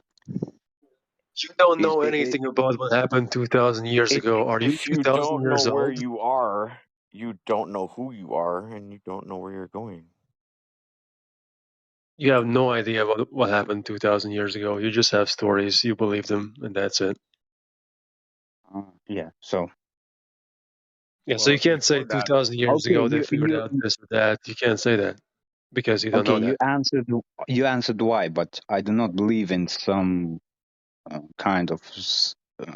[SPEAKER 14] You don't know
[SPEAKER 1] If,
[SPEAKER 14] anything about what happened 2,000 years ago. Are you
[SPEAKER 12] If you
[SPEAKER 14] 2,000
[SPEAKER 12] don't know
[SPEAKER 14] years
[SPEAKER 12] where
[SPEAKER 14] old?
[SPEAKER 12] you are, you don't know who you are, and you don't know where you're going.
[SPEAKER 14] You have no idea what happened 2,000 years ago. You just have stories. You believe them, and that's it.
[SPEAKER 6] Yeah. So.
[SPEAKER 14] Yeah, so you can't say
[SPEAKER 2] Before that,
[SPEAKER 14] 2,000 years
[SPEAKER 6] Okay,
[SPEAKER 14] ago they figured out this or that. You can't say that because you don't
[SPEAKER 6] okay,
[SPEAKER 14] know that.
[SPEAKER 6] you answered why, but I do not believe in some kind of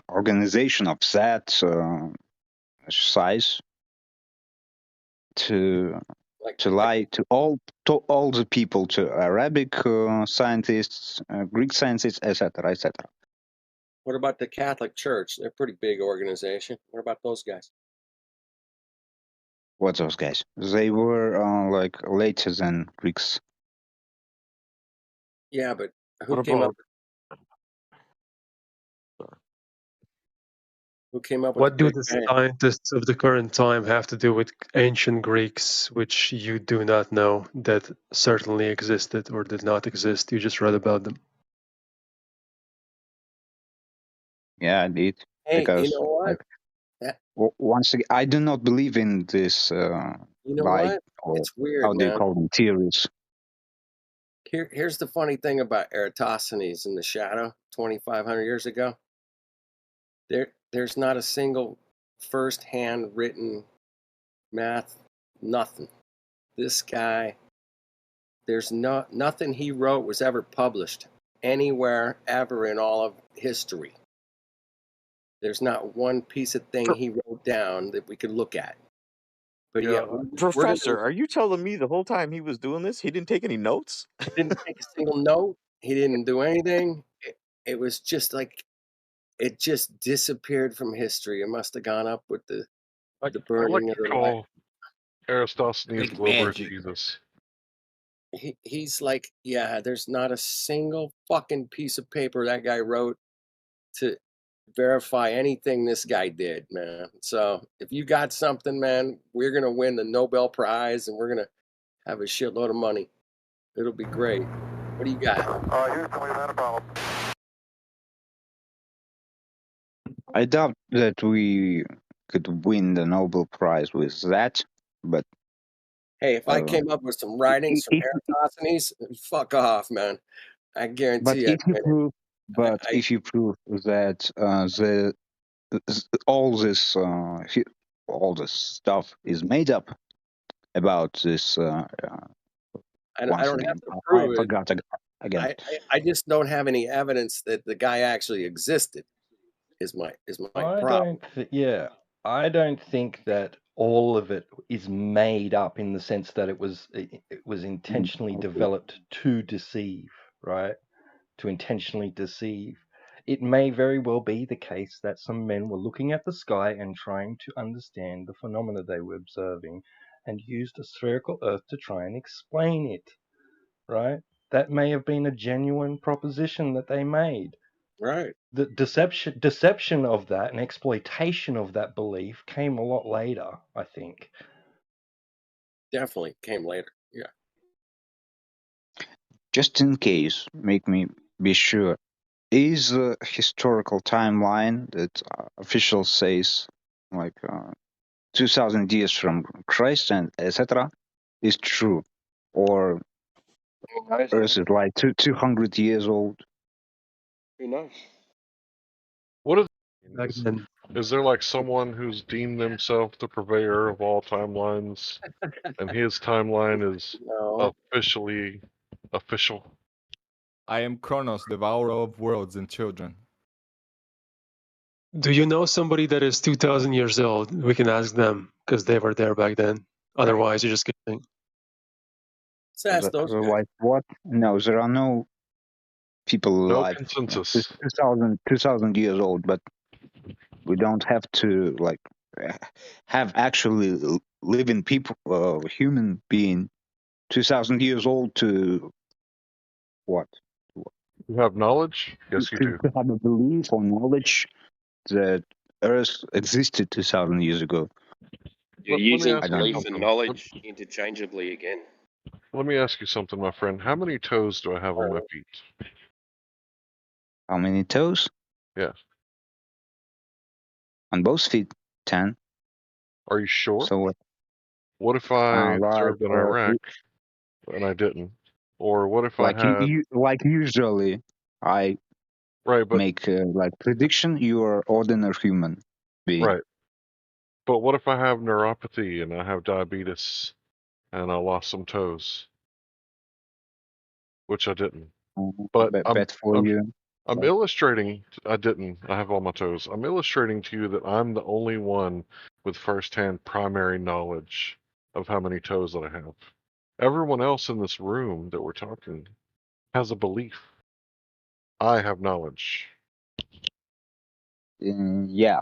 [SPEAKER 6] organization of that size to lie to all the people, to Arabic scientists, Greek scientists, etc., etc.
[SPEAKER 5] What about the Catholic Church? They're a pretty big organization. What about those guys?
[SPEAKER 6] What those guys? They were like later than Greeks.
[SPEAKER 5] Yeah, but who
[SPEAKER 12] What
[SPEAKER 5] came up?
[SPEAKER 12] about?
[SPEAKER 5] Who came up with the
[SPEAKER 14] What do
[SPEAKER 5] Big
[SPEAKER 14] the
[SPEAKER 5] Bang?
[SPEAKER 14] scientists of the current time have to do with ancient Greeks, which you do not know that certainly existed or did not exist? You just read about them.
[SPEAKER 6] Yeah, I did.
[SPEAKER 5] Hey, you
[SPEAKER 6] Because
[SPEAKER 5] know what?
[SPEAKER 6] like once again, I do not believe in this
[SPEAKER 5] You know
[SPEAKER 6] lie,
[SPEAKER 5] what?
[SPEAKER 6] or
[SPEAKER 5] It's weird,
[SPEAKER 6] how do you
[SPEAKER 5] man.
[SPEAKER 6] call them, theories.
[SPEAKER 5] Here's the funny thing about Eratosthenes in the shadow 2,500 years ago. There's not a single first-hand written math, nothing. This guy, there's nothing he wrote was ever published anywhere ever in all of history. There's not one piece of thing he wrote down that we could look at. But
[SPEAKER 2] Yeah,
[SPEAKER 5] yet,
[SPEAKER 12] Professor, are you telling me the whole time he was doing this, he didn't take any notes?
[SPEAKER 5] didn't take a single note. He didn't do anything. It was just like it just disappeared from history. It must have gone up with the
[SPEAKER 2] I
[SPEAKER 5] burning
[SPEAKER 2] like
[SPEAKER 5] of
[SPEAKER 2] to
[SPEAKER 5] the light.
[SPEAKER 2] call Aristosthenes the
[SPEAKER 7] Like
[SPEAKER 2] Wilbur of
[SPEAKER 7] magic.
[SPEAKER 2] Jesus.
[SPEAKER 5] He's like, yeah, there's not a single fucking piece of paper that guy wrote to verify anything this guy did, man. So if you got something, man, we're gonna win the Nobel Prize and we're gonna have a shitload of money. It'll be great. What do you got?
[SPEAKER 15] Houston, we've had a problem.
[SPEAKER 6] I doubt that we could win the Nobel Prize with that, but
[SPEAKER 5] Hey, if I came up with some writings from Eratosthenes, fuck off, man. I
[SPEAKER 6] but
[SPEAKER 5] guarantee I'd
[SPEAKER 6] if you
[SPEAKER 5] win
[SPEAKER 6] prove,
[SPEAKER 5] it.
[SPEAKER 6] if you prove that all this all this stuff is made up, about this.
[SPEAKER 5] I
[SPEAKER 6] Once
[SPEAKER 5] don't have
[SPEAKER 6] again,
[SPEAKER 5] to
[SPEAKER 6] I
[SPEAKER 5] prove it.
[SPEAKER 6] forgot again.
[SPEAKER 5] I just don't have any evidence that the guy actually existed. Is my
[SPEAKER 10] I
[SPEAKER 5] problem.
[SPEAKER 10] I don't think that all of it is made up in the sense that it was intentionally developed to deceive, right? To intentionally deceive. It may very well be the case that some men were looking at the sky and trying to understand the phenomena they were observing and used a spherical earth to try and explain it, right? That may have been a genuine proposition that they made.
[SPEAKER 5] Right.
[SPEAKER 10] The deception of that and exploitation of that belief came a lot later, I think.
[SPEAKER 5] Definitely came later. Yeah.
[SPEAKER 6] Just in case, make me be sure. Is the historical timeline that official says like 2000 years from Christ and etc. is true, or
[SPEAKER 4] Who knows,
[SPEAKER 6] Earth
[SPEAKER 4] man?
[SPEAKER 6] is like 200 years old?
[SPEAKER 4] Who knows?
[SPEAKER 2] What is
[SPEAKER 14] Back then.
[SPEAKER 2] is there like someone who's deemed themselves the purveyor of all timelines, and his timeline is
[SPEAKER 5] No.
[SPEAKER 2] officially official?
[SPEAKER 9] I am Kronos, devourer of worlds and children.
[SPEAKER 14] Do you know somebody that is 2,000 years old? We can ask them because they were there back then. Otherwise, you're just kidding.
[SPEAKER 5] Let's ask those guys.
[SPEAKER 6] Like what? No, there are no people
[SPEAKER 2] No
[SPEAKER 6] alive
[SPEAKER 2] consensus.
[SPEAKER 6] 2000 years old, but we don't have to like have actually living people, human being 2000 years old to what?
[SPEAKER 2] You have knowledge? Yes, you do.
[SPEAKER 6] To have a belief or knowledge that Earth existed 2000 years ago.
[SPEAKER 4] You're
[SPEAKER 2] Let me
[SPEAKER 4] using
[SPEAKER 2] ask you
[SPEAKER 4] belief and
[SPEAKER 2] something.
[SPEAKER 4] knowledge interchangeably again.
[SPEAKER 2] Let me ask you something, my friend. How many toes do I have on my feet?
[SPEAKER 6] How many toes?
[SPEAKER 2] Yes.
[SPEAKER 6] On both feet, 10.
[SPEAKER 2] Are you sure?
[SPEAKER 6] So what?
[SPEAKER 2] What if I
[SPEAKER 6] Like,
[SPEAKER 2] served in Iraq and I didn't? Or what if I had...
[SPEAKER 6] like usually, I
[SPEAKER 2] Right, but...
[SPEAKER 6] make like prediction. You are ordinary human being.
[SPEAKER 2] Right. But what if I have neuropathy and I have diabetes and I lost some toes? Which I didn't. But
[SPEAKER 6] Bet for you.
[SPEAKER 2] I'm illustrating. I didn't. I have all my toes. I'm illustrating to you that I'm the only one with firsthand primary knowledge of how many toes that I have. Everyone else in this room that we're talking has a belief. I have knowledge.
[SPEAKER 6] Yeah,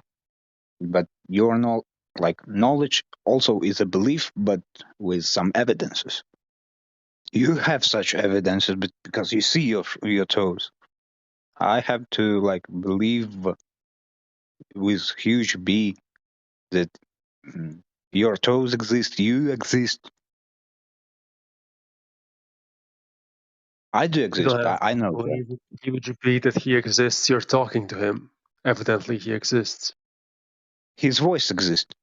[SPEAKER 6] but you're not like knowledge also is a belief, but with some evidences. You have such evidences, but because you see your toes. I have to like believe with huge B that your toes exist, you exist. I do
[SPEAKER 14] You
[SPEAKER 6] exist.
[SPEAKER 14] don't have
[SPEAKER 6] I
[SPEAKER 14] to
[SPEAKER 6] know that.
[SPEAKER 14] believe it. He would repeat that he exists. You're talking to him. Evidently, he exists.
[SPEAKER 6] His voice exists,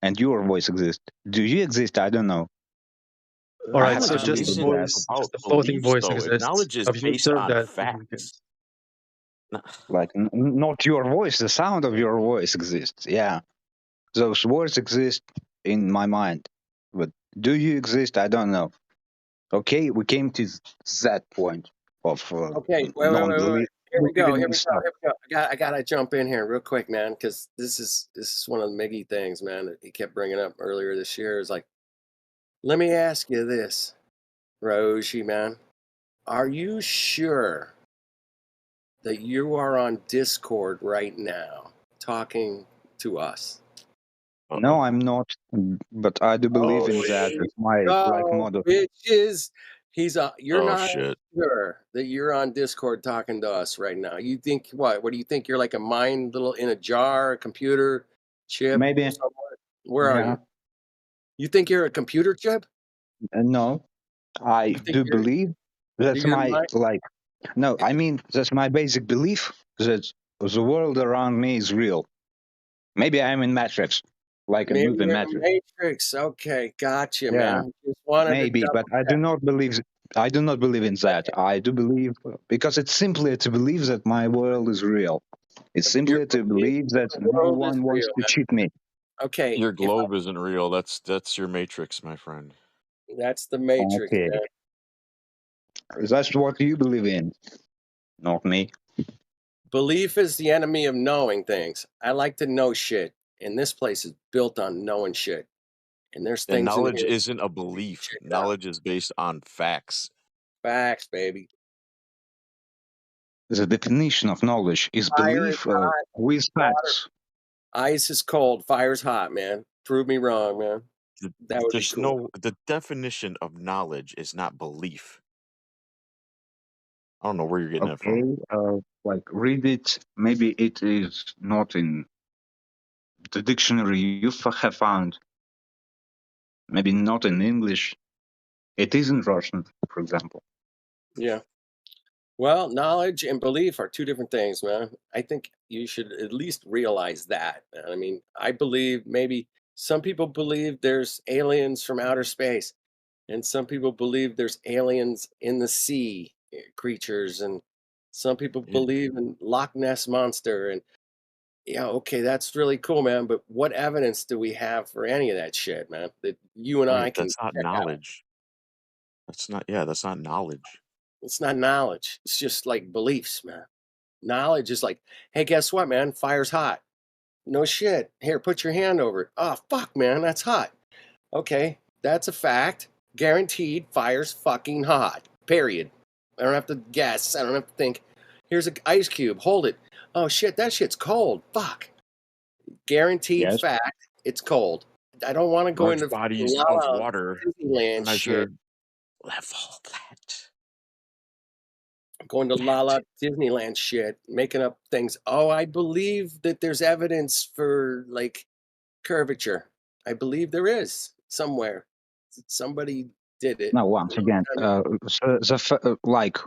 [SPEAKER 6] and your voice exists. Do you exist? I don't know.
[SPEAKER 14] All
[SPEAKER 6] I
[SPEAKER 14] right,
[SPEAKER 6] have
[SPEAKER 14] so
[SPEAKER 6] to
[SPEAKER 14] just
[SPEAKER 6] believe
[SPEAKER 14] the
[SPEAKER 6] in that.
[SPEAKER 14] voice,
[SPEAKER 12] About
[SPEAKER 14] just the floating
[SPEAKER 12] beliefs,
[SPEAKER 14] voice
[SPEAKER 12] though.
[SPEAKER 14] exists.
[SPEAKER 12] Knowledge is
[SPEAKER 14] Have you
[SPEAKER 12] based
[SPEAKER 14] observed
[SPEAKER 12] on
[SPEAKER 14] that this weekend?
[SPEAKER 12] facts.
[SPEAKER 6] Like not your voice, the sound of your voice exists. Yeah, those words exist in my mind, but do you exist? I don't know. Okay, we came to that point of
[SPEAKER 5] Okay, wait.
[SPEAKER 6] non-belief.
[SPEAKER 5] Here we go.
[SPEAKER 6] believing
[SPEAKER 5] Here
[SPEAKER 6] in
[SPEAKER 5] we
[SPEAKER 6] stuff.
[SPEAKER 5] go. I gotta jump in here real quick, man, because this is one of the Miggy things, man, that he kept bringing up earlier this year. Is like, let me ask you this, Ryuji, man, are you sure that you are on Discord right now talking to us?
[SPEAKER 6] No, I'm not, but I do believe in that.
[SPEAKER 5] Holy
[SPEAKER 6] It's my like
[SPEAKER 5] go,
[SPEAKER 6] motto.
[SPEAKER 5] bitches! You're
[SPEAKER 12] Oh
[SPEAKER 5] not
[SPEAKER 12] shit.
[SPEAKER 5] sure that you're on Discord talking to us right now. You think what? What do you think? You're like a mind little in a jar, a computer chip
[SPEAKER 6] Maybe,
[SPEAKER 5] somewhere? Where are
[SPEAKER 6] yeah.
[SPEAKER 5] you? You think you're a computer chip?
[SPEAKER 6] No, I
[SPEAKER 5] You think
[SPEAKER 6] do believe that's
[SPEAKER 5] you're
[SPEAKER 6] my
[SPEAKER 5] mind?
[SPEAKER 6] like. No, I mean that's my basic belief that the world around me is real. Maybe I'm in Matrix, like a
[SPEAKER 5] Maybe
[SPEAKER 6] movie
[SPEAKER 5] you're a
[SPEAKER 6] Matrix.
[SPEAKER 5] Matrix. Okay, gotcha,
[SPEAKER 6] Yeah,
[SPEAKER 5] man. Just wanted to
[SPEAKER 6] maybe, but
[SPEAKER 5] double
[SPEAKER 6] I do
[SPEAKER 5] check.
[SPEAKER 6] not believe. I do not believe in that.
[SPEAKER 5] Okay.
[SPEAKER 6] I do believe because it's simply to believe that my world is real. It's
[SPEAKER 5] You
[SPEAKER 6] simply to
[SPEAKER 5] believe
[SPEAKER 6] believe
[SPEAKER 5] that
[SPEAKER 6] that
[SPEAKER 5] the
[SPEAKER 6] no
[SPEAKER 5] world is
[SPEAKER 6] one wants
[SPEAKER 5] real,
[SPEAKER 6] to
[SPEAKER 5] man.
[SPEAKER 6] cheat me.
[SPEAKER 5] Okay,
[SPEAKER 12] Your
[SPEAKER 5] if
[SPEAKER 12] globe isn't real. That's your matrix, my friend.
[SPEAKER 5] that's the Matrix,
[SPEAKER 6] Okay,
[SPEAKER 5] man.
[SPEAKER 6] that's what you believe in, not me.
[SPEAKER 5] Belief is the enemy of knowing things. I like to know shit, and this place is built on knowing shit. And there's
[SPEAKER 12] And
[SPEAKER 5] things in
[SPEAKER 12] knowledge
[SPEAKER 5] here.
[SPEAKER 12] isn't a belief.
[SPEAKER 5] Check it out.
[SPEAKER 12] Knowledge is based on facts.
[SPEAKER 5] Facts, baby.
[SPEAKER 6] The definition of knowledge is
[SPEAKER 5] Fire is
[SPEAKER 6] belief
[SPEAKER 5] hot.
[SPEAKER 6] with
[SPEAKER 5] Water.
[SPEAKER 6] facts.
[SPEAKER 5] Ice is cold. Fire's hot, man. Prove me wrong, man. That would be
[SPEAKER 12] There's
[SPEAKER 5] cool.
[SPEAKER 12] the definition of knowledge is not belief. I don't know where you're getting that
[SPEAKER 6] Okay,
[SPEAKER 12] from.
[SPEAKER 6] like read it. Maybe it is not in the dictionary you have found. Maybe not in English. It is in Russian, for example.
[SPEAKER 5] Yeah. Well, knowledge and belief are two different things, man. I think you should at least realize that. Man. I mean, I believe maybe some people believe there's aliens from outer space, and some people believe there's aliens in the sea, creatures, and some people
[SPEAKER 12] Yeah.
[SPEAKER 5] believe in Loch Ness monster. And yeah, okay, that's really cool, man. But what evidence do we have for any of that shit, man? That you and I
[SPEAKER 12] Right,
[SPEAKER 5] can
[SPEAKER 12] that's not
[SPEAKER 5] check out.
[SPEAKER 12] knowledge. That's not knowledge.
[SPEAKER 5] It's not knowledge. It's just like beliefs, man. Knowledge is like, hey, guess what, man? Fire's hot. No shit. Here, put your hand over it. Oh, fuck, man, that's hot. Okay, that's a fact. Guaranteed, fire's fucking hot. Period. I don't have to guess. I don't have to think. Here's an ice cube. Hold it. Oh shit, that shit's cold. Fuck. Guaranteed
[SPEAKER 6] Yes.
[SPEAKER 5] fact. It's cold. I don't want to go
[SPEAKER 12] Large
[SPEAKER 5] into
[SPEAKER 12] bodies
[SPEAKER 5] La
[SPEAKER 12] of
[SPEAKER 5] La
[SPEAKER 12] water
[SPEAKER 5] Disneyland
[SPEAKER 12] measure
[SPEAKER 5] shit.
[SPEAKER 12] level that.
[SPEAKER 5] Going to La La Disneyland shit, making up things. Oh, I believe that there's evidence for like curvature. I believe there is somewhere. Somebody did it.
[SPEAKER 6] Now, once again, like,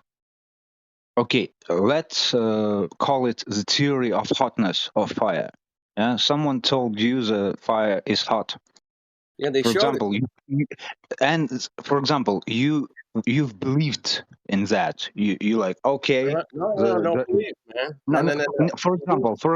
[SPEAKER 6] okay, let's call it the theory of hotness of fire. Yeah, someone told you the fire is hot.
[SPEAKER 5] Yeah, they
[SPEAKER 6] For
[SPEAKER 5] showed
[SPEAKER 6] example, for example, you've believed in that. You like, okay,
[SPEAKER 5] No, don't believe, man.
[SPEAKER 6] no, no,
[SPEAKER 5] No.
[SPEAKER 6] for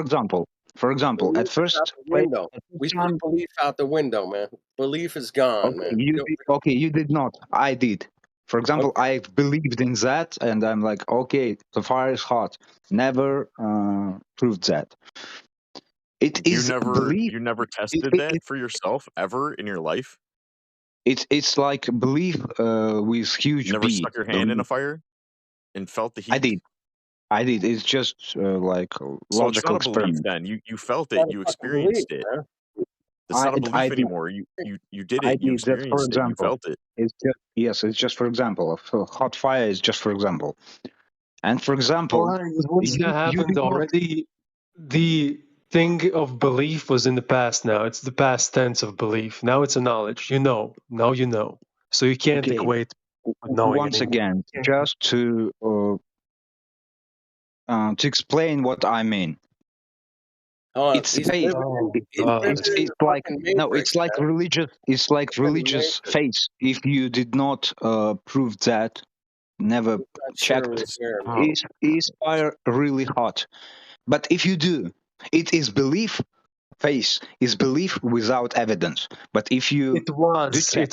[SPEAKER 6] example,
[SPEAKER 5] Belief
[SPEAKER 6] at
[SPEAKER 5] is out
[SPEAKER 6] first,
[SPEAKER 5] the window.
[SPEAKER 6] at
[SPEAKER 5] We
[SPEAKER 6] first
[SPEAKER 5] threw
[SPEAKER 6] time,
[SPEAKER 5] belief out the window, man. Belief is gone,
[SPEAKER 6] okay,
[SPEAKER 5] man.
[SPEAKER 6] you did not. I did. For example,
[SPEAKER 5] Okay.
[SPEAKER 6] I believed in that, and I'm like, okay, the fire is hot. Never proved that. It is belief.
[SPEAKER 12] You never tested that for yourself ever in your life?
[SPEAKER 6] It's like belief with huge
[SPEAKER 12] Never
[SPEAKER 6] B.
[SPEAKER 12] stuck your hand in a fire and felt the heat?
[SPEAKER 6] I did. It's just like a
[SPEAKER 12] So it's
[SPEAKER 6] logical
[SPEAKER 12] not a belief
[SPEAKER 6] experiment.
[SPEAKER 12] then. You felt
[SPEAKER 5] Not
[SPEAKER 12] it,
[SPEAKER 5] a
[SPEAKER 12] you
[SPEAKER 5] fucking belief,
[SPEAKER 12] experienced it.
[SPEAKER 5] man.
[SPEAKER 12] It's not a belief
[SPEAKER 6] did.
[SPEAKER 12] anymore. You did
[SPEAKER 6] I
[SPEAKER 12] it, you
[SPEAKER 6] did. That's for
[SPEAKER 12] experienced it, you
[SPEAKER 6] example.
[SPEAKER 12] felt it.
[SPEAKER 6] It's just yes. It's just for example. Hot fire is just for example. And for example,
[SPEAKER 14] Well, once that
[SPEAKER 6] you
[SPEAKER 14] happened
[SPEAKER 6] did not.
[SPEAKER 14] already, the thing of belief was in the past now. It's the past tense of belief. Now it's a knowledge. You know. Now you know. So you can't
[SPEAKER 6] Okay.
[SPEAKER 14] equate with knowing
[SPEAKER 6] Once
[SPEAKER 14] anymore.
[SPEAKER 6] again, just to explain what I mean. It's faith. It's like no. It's like religious. It's like religious faith. If you did not prove that, never checked, is fire really hot? But if you do, it is belief. Faith is belief without evidence. But if you
[SPEAKER 14] It was.
[SPEAKER 6] do check,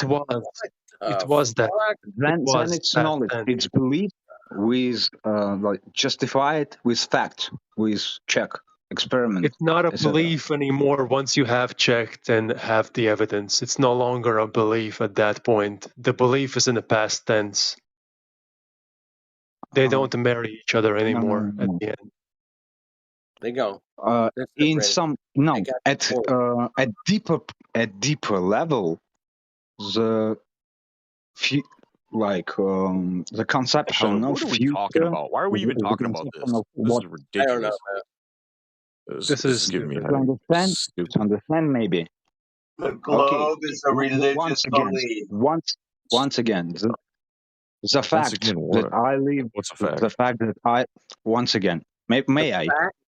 [SPEAKER 14] It was that.
[SPEAKER 6] then
[SPEAKER 14] was
[SPEAKER 6] it's
[SPEAKER 14] past
[SPEAKER 6] knowledge.
[SPEAKER 14] tense.
[SPEAKER 6] It's belief with like justified with fact, with check, experiment.
[SPEAKER 14] It's not a
[SPEAKER 6] etc.
[SPEAKER 14] belief anymore once you have checked and have the evidence. It's no longer a belief at that point. The belief is in the past tense. They don't marry each other anymore at the end.
[SPEAKER 5] They go.
[SPEAKER 6] In some at deeper level, the the conception of
[SPEAKER 12] What are we
[SPEAKER 6] future.
[SPEAKER 12] talking about? Why are we even
[SPEAKER 6] the
[SPEAKER 12] talking about
[SPEAKER 6] conception
[SPEAKER 12] this?
[SPEAKER 6] of
[SPEAKER 12] This
[SPEAKER 6] what
[SPEAKER 12] is ridiculous.
[SPEAKER 5] I don't know, man.
[SPEAKER 12] This is giving me a
[SPEAKER 6] to
[SPEAKER 12] headache.
[SPEAKER 6] understand.
[SPEAKER 12] Stupid.
[SPEAKER 6] To understand, maybe.
[SPEAKER 15] The globe is a religious belief.
[SPEAKER 6] Once again, the fact
[SPEAKER 12] again,
[SPEAKER 6] that
[SPEAKER 12] what?
[SPEAKER 6] I live.
[SPEAKER 12] What's a fact?
[SPEAKER 6] The fact that I once again may I.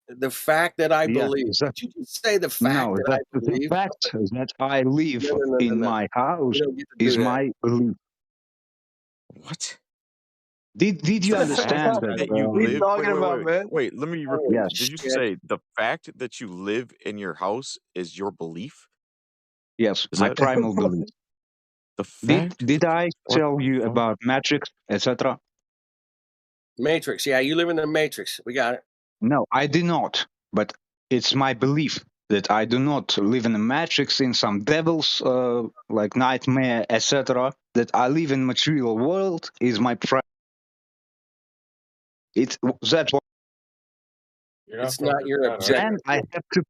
[SPEAKER 5] The fact that I
[SPEAKER 6] Yeah,
[SPEAKER 5] believe. Did you just say the fact
[SPEAKER 6] No,
[SPEAKER 5] that I
[SPEAKER 6] the
[SPEAKER 5] believe?
[SPEAKER 6] fact that I live
[SPEAKER 5] No.
[SPEAKER 6] in my house
[SPEAKER 5] You don't get to
[SPEAKER 6] is
[SPEAKER 5] do that.
[SPEAKER 6] my belief.
[SPEAKER 12] What?
[SPEAKER 6] Did you
[SPEAKER 12] The
[SPEAKER 6] understand
[SPEAKER 12] fact
[SPEAKER 6] that?
[SPEAKER 12] that you
[SPEAKER 15] What are you
[SPEAKER 12] live?
[SPEAKER 15] talking about, man?
[SPEAKER 12] Wait, let me
[SPEAKER 5] Holy
[SPEAKER 12] repeat.
[SPEAKER 6] Yes.
[SPEAKER 12] Did you
[SPEAKER 5] shit.
[SPEAKER 12] say the fact that you live in your house is your belief?
[SPEAKER 6] Yes,
[SPEAKER 12] Is
[SPEAKER 6] my
[SPEAKER 12] that
[SPEAKER 6] primal belief.
[SPEAKER 12] the fact?
[SPEAKER 6] Did I
[SPEAKER 12] What
[SPEAKER 6] tell
[SPEAKER 12] the
[SPEAKER 6] you
[SPEAKER 12] fuck?
[SPEAKER 6] about Matrix, etc.?
[SPEAKER 5] Matrix. Yeah, you live in the Matrix. We got it.
[SPEAKER 6] No, I did not. But it's my belief that I do not live in a matrix in some devil's like nightmare, etc. That I live in material world is my that's what.
[SPEAKER 7] You're not
[SPEAKER 5] It's
[SPEAKER 7] from
[SPEAKER 5] not your
[SPEAKER 7] Japan, are
[SPEAKER 5] objective.
[SPEAKER 6] And
[SPEAKER 7] you?
[SPEAKER 6] I have to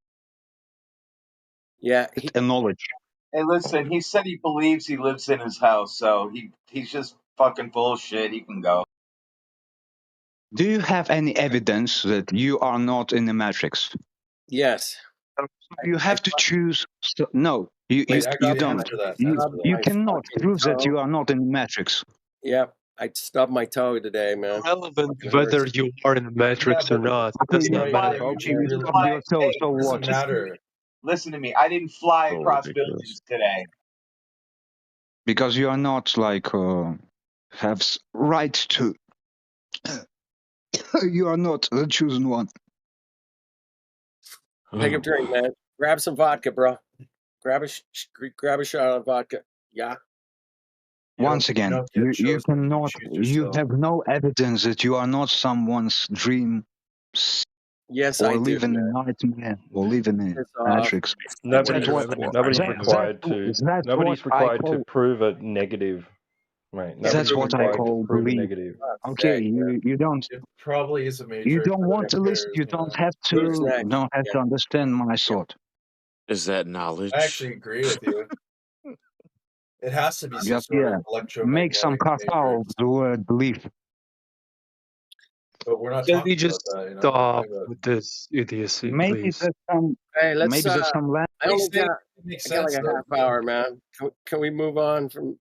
[SPEAKER 5] Yeah,
[SPEAKER 6] acknowledge.
[SPEAKER 15] Hey, listen, he said he believes he lives in his house, so he's just fucking bullshit. He can go.
[SPEAKER 6] Do you have any evidence that you are not in the matrix?
[SPEAKER 5] yes.
[SPEAKER 6] You
[SPEAKER 5] I
[SPEAKER 6] have to choose. No, you
[SPEAKER 7] Wait,
[SPEAKER 6] you
[SPEAKER 7] actually,
[SPEAKER 6] don't.
[SPEAKER 7] answer that.
[SPEAKER 6] You
[SPEAKER 7] Answer
[SPEAKER 5] stubbed
[SPEAKER 7] that.
[SPEAKER 6] you
[SPEAKER 5] my
[SPEAKER 6] cannot
[SPEAKER 5] fucking
[SPEAKER 6] prove that
[SPEAKER 5] toe.
[SPEAKER 6] you are not in the matrix.
[SPEAKER 5] Yep. I stubbed my toe today, man.
[SPEAKER 14] Irrelevant
[SPEAKER 5] Fucking
[SPEAKER 14] whether
[SPEAKER 5] hurts.
[SPEAKER 14] you are in the
[SPEAKER 7] Yeah,
[SPEAKER 14] Matrix or
[SPEAKER 7] but
[SPEAKER 14] not.
[SPEAKER 6] Okay,
[SPEAKER 14] Does
[SPEAKER 15] I didn't
[SPEAKER 14] not
[SPEAKER 6] you,
[SPEAKER 15] fly,
[SPEAKER 14] matter.
[SPEAKER 7] Ryuji,
[SPEAKER 15] Ryuji. I
[SPEAKER 6] you
[SPEAKER 15] didn't
[SPEAKER 7] really,
[SPEAKER 6] stubbed
[SPEAKER 15] fly.
[SPEAKER 6] your toe,
[SPEAKER 15] Hey,
[SPEAKER 6] so
[SPEAKER 7] doesn't
[SPEAKER 6] what?
[SPEAKER 7] matter.
[SPEAKER 15] listen to me. I didn't fly
[SPEAKER 12] So
[SPEAKER 15] across
[SPEAKER 12] ridiculous.
[SPEAKER 15] buildings today.
[SPEAKER 6] Because you are not like have right to. You are not the chosen one.
[SPEAKER 5] Take a drink, man. Grab some vodka, bro. Grab a shot of vodka. Yeah.
[SPEAKER 6] Once
[SPEAKER 7] You
[SPEAKER 6] again,
[SPEAKER 7] don't get
[SPEAKER 6] you
[SPEAKER 7] chosen. You
[SPEAKER 6] cannot.
[SPEAKER 7] choose
[SPEAKER 6] You
[SPEAKER 7] yourself.
[SPEAKER 6] have no evidence that you are not someone's dream,
[SPEAKER 5] Yes,
[SPEAKER 6] or
[SPEAKER 5] I do,
[SPEAKER 6] live in a
[SPEAKER 5] man.
[SPEAKER 6] nightmare, or live in a
[SPEAKER 5] Piss off.
[SPEAKER 6] matrix.
[SPEAKER 9] What do
[SPEAKER 10] Nobody's
[SPEAKER 6] That's
[SPEAKER 9] you
[SPEAKER 6] what.
[SPEAKER 9] evidence
[SPEAKER 10] nobody's
[SPEAKER 9] for that?
[SPEAKER 10] required to
[SPEAKER 6] That's what I call.
[SPEAKER 10] prove a negative, mate.
[SPEAKER 5] Can't
[SPEAKER 6] That's
[SPEAKER 10] Nobody's
[SPEAKER 5] prove
[SPEAKER 6] what
[SPEAKER 5] it.
[SPEAKER 6] I
[SPEAKER 10] required to
[SPEAKER 6] call
[SPEAKER 10] prove a
[SPEAKER 6] belief.
[SPEAKER 10] negative.
[SPEAKER 5] Fuck's
[SPEAKER 6] Okay,
[SPEAKER 5] sake, man.
[SPEAKER 6] you don't.
[SPEAKER 7] It probably is a
[SPEAKER 6] You
[SPEAKER 7] Matrix,
[SPEAKER 6] don't
[SPEAKER 7] but
[SPEAKER 6] want
[SPEAKER 7] who
[SPEAKER 6] to listen.
[SPEAKER 7] cares,
[SPEAKER 6] You
[SPEAKER 7] you
[SPEAKER 6] don't
[SPEAKER 7] know?
[SPEAKER 6] have
[SPEAKER 5] Who's
[SPEAKER 6] to.
[SPEAKER 5] next?
[SPEAKER 6] Don't have
[SPEAKER 5] Yeah.
[SPEAKER 6] to understand my
[SPEAKER 5] Yep.
[SPEAKER 6] thought.
[SPEAKER 12] Is that
[SPEAKER 7] I
[SPEAKER 12] knowledge?
[SPEAKER 7] actually agree with you. It has to be some
[SPEAKER 6] Just
[SPEAKER 7] sort of
[SPEAKER 6] make some
[SPEAKER 7] electromagnetic
[SPEAKER 6] kafal of
[SPEAKER 7] matrix.
[SPEAKER 6] the word belief.
[SPEAKER 7] But we're not
[SPEAKER 14] Can we
[SPEAKER 7] talking about
[SPEAKER 14] just
[SPEAKER 7] that, you know? We're
[SPEAKER 14] stop
[SPEAKER 7] talking about
[SPEAKER 14] with this idiocy,
[SPEAKER 6] Maybe
[SPEAKER 14] please?
[SPEAKER 6] there's some.
[SPEAKER 5] Hey, let's.
[SPEAKER 6] Maybe there's some land.
[SPEAKER 5] I only
[SPEAKER 7] it
[SPEAKER 5] got.
[SPEAKER 7] makes
[SPEAKER 5] I got like
[SPEAKER 7] sense
[SPEAKER 5] a
[SPEAKER 7] though.
[SPEAKER 5] half hour, man. Can we move on from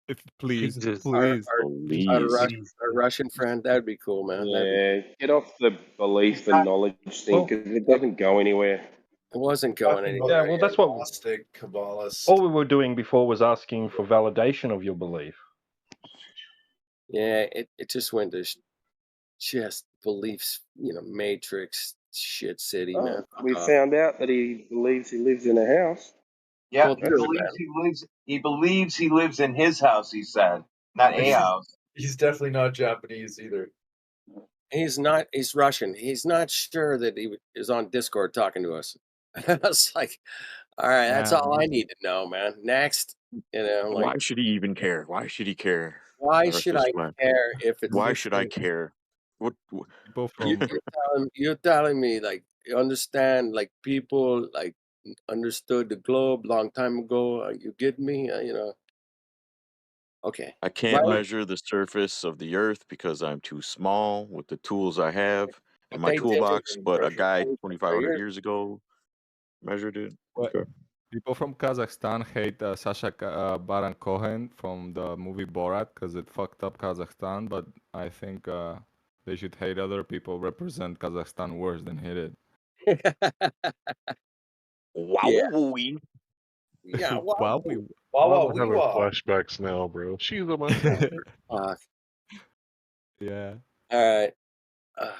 [SPEAKER 9] If please,
[SPEAKER 14] Jesus.
[SPEAKER 5] our
[SPEAKER 9] please.
[SPEAKER 12] Please.
[SPEAKER 5] our Russian friend? That'd be cool, man. That'd be.
[SPEAKER 4] Yeah, get off the belief and knowledge thing
[SPEAKER 10] Well,
[SPEAKER 4] because it doesn't go anywhere.
[SPEAKER 5] It wasn't going
[SPEAKER 7] Talking
[SPEAKER 5] anywhere.
[SPEAKER 10] yeah. Well, that's what
[SPEAKER 7] Gnostic, Kabbalist.
[SPEAKER 10] all we were doing before was asking for validation of your belief.
[SPEAKER 5] Yeah, it just went to just beliefs, Matrix shit city, man.
[SPEAKER 4] Oh,
[SPEAKER 5] Fuck
[SPEAKER 4] we
[SPEAKER 5] off.
[SPEAKER 4] found out that he believes he lives in a house.
[SPEAKER 15] Yeah,
[SPEAKER 5] Well,
[SPEAKER 15] he
[SPEAKER 5] true,
[SPEAKER 15] believes
[SPEAKER 5] man.
[SPEAKER 15] he believes he lives in his house. He said, not a house.
[SPEAKER 7] He's definitely not Japanese either.
[SPEAKER 5] He's not. He's Russian. He's not sure that he is on Discord talking to us. I was like, all right, that's
[SPEAKER 12] Yeah.
[SPEAKER 5] all I need to know, man. Next, I'm like,
[SPEAKER 12] Why should he even care? Why should he care?
[SPEAKER 5] why
[SPEAKER 12] Earth
[SPEAKER 5] should
[SPEAKER 12] is
[SPEAKER 5] I
[SPEAKER 12] flat.
[SPEAKER 5] care if it's
[SPEAKER 12] Why
[SPEAKER 5] the
[SPEAKER 12] should I
[SPEAKER 5] truth?
[SPEAKER 12] care? What?
[SPEAKER 9] People
[SPEAKER 5] You,
[SPEAKER 9] from
[SPEAKER 5] you're telling me like you understand like people like understood the globe long time ago. You get me? Okay.
[SPEAKER 12] I can't
[SPEAKER 5] Right?
[SPEAKER 12] measure the surface of the Earth because I'm too small with the tools I have in
[SPEAKER 5] But
[SPEAKER 12] my
[SPEAKER 5] they did it
[SPEAKER 12] toolbox. But a guy
[SPEAKER 5] 24
[SPEAKER 12] 2,500
[SPEAKER 5] years.
[SPEAKER 12] years ago measured it.
[SPEAKER 9] what?
[SPEAKER 12] Okay.
[SPEAKER 9] People from Kazakhstan hate Sasha Baron Cohen from the movie Borat because it fucked up Kazakhstan, but I think they should hate other people represent Kazakhstan worse than he did.
[SPEAKER 5] Yeah.
[SPEAKER 12] Wowee.
[SPEAKER 5] Yeah.
[SPEAKER 9] Wow,
[SPEAKER 5] Wow.
[SPEAKER 9] we
[SPEAKER 2] I'm
[SPEAKER 7] Wow,
[SPEAKER 2] having
[SPEAKER 7] wow.
[SPEAKER 2] flashbacks now, bro. She's a my sister.
[SPEAKER 5] Fuck.
[SPEAKER 9] yeah.
[SPEAKER 5] All right.
[SPEAKER 2] I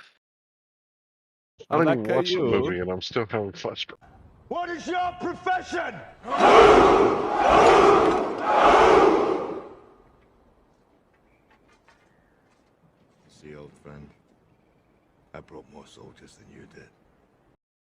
[SPEAKER 2] don't even
[SPEAKER 9] Like
[SPEAKER 2] watch the
[SPEAKER 9] you.
[SPEAKER 2] movie, and I'm still having flashbacks.
[SPEAKER 16] What is your profession?
[SPEAKER 17] See, old friend, I brought more soldiers than you did.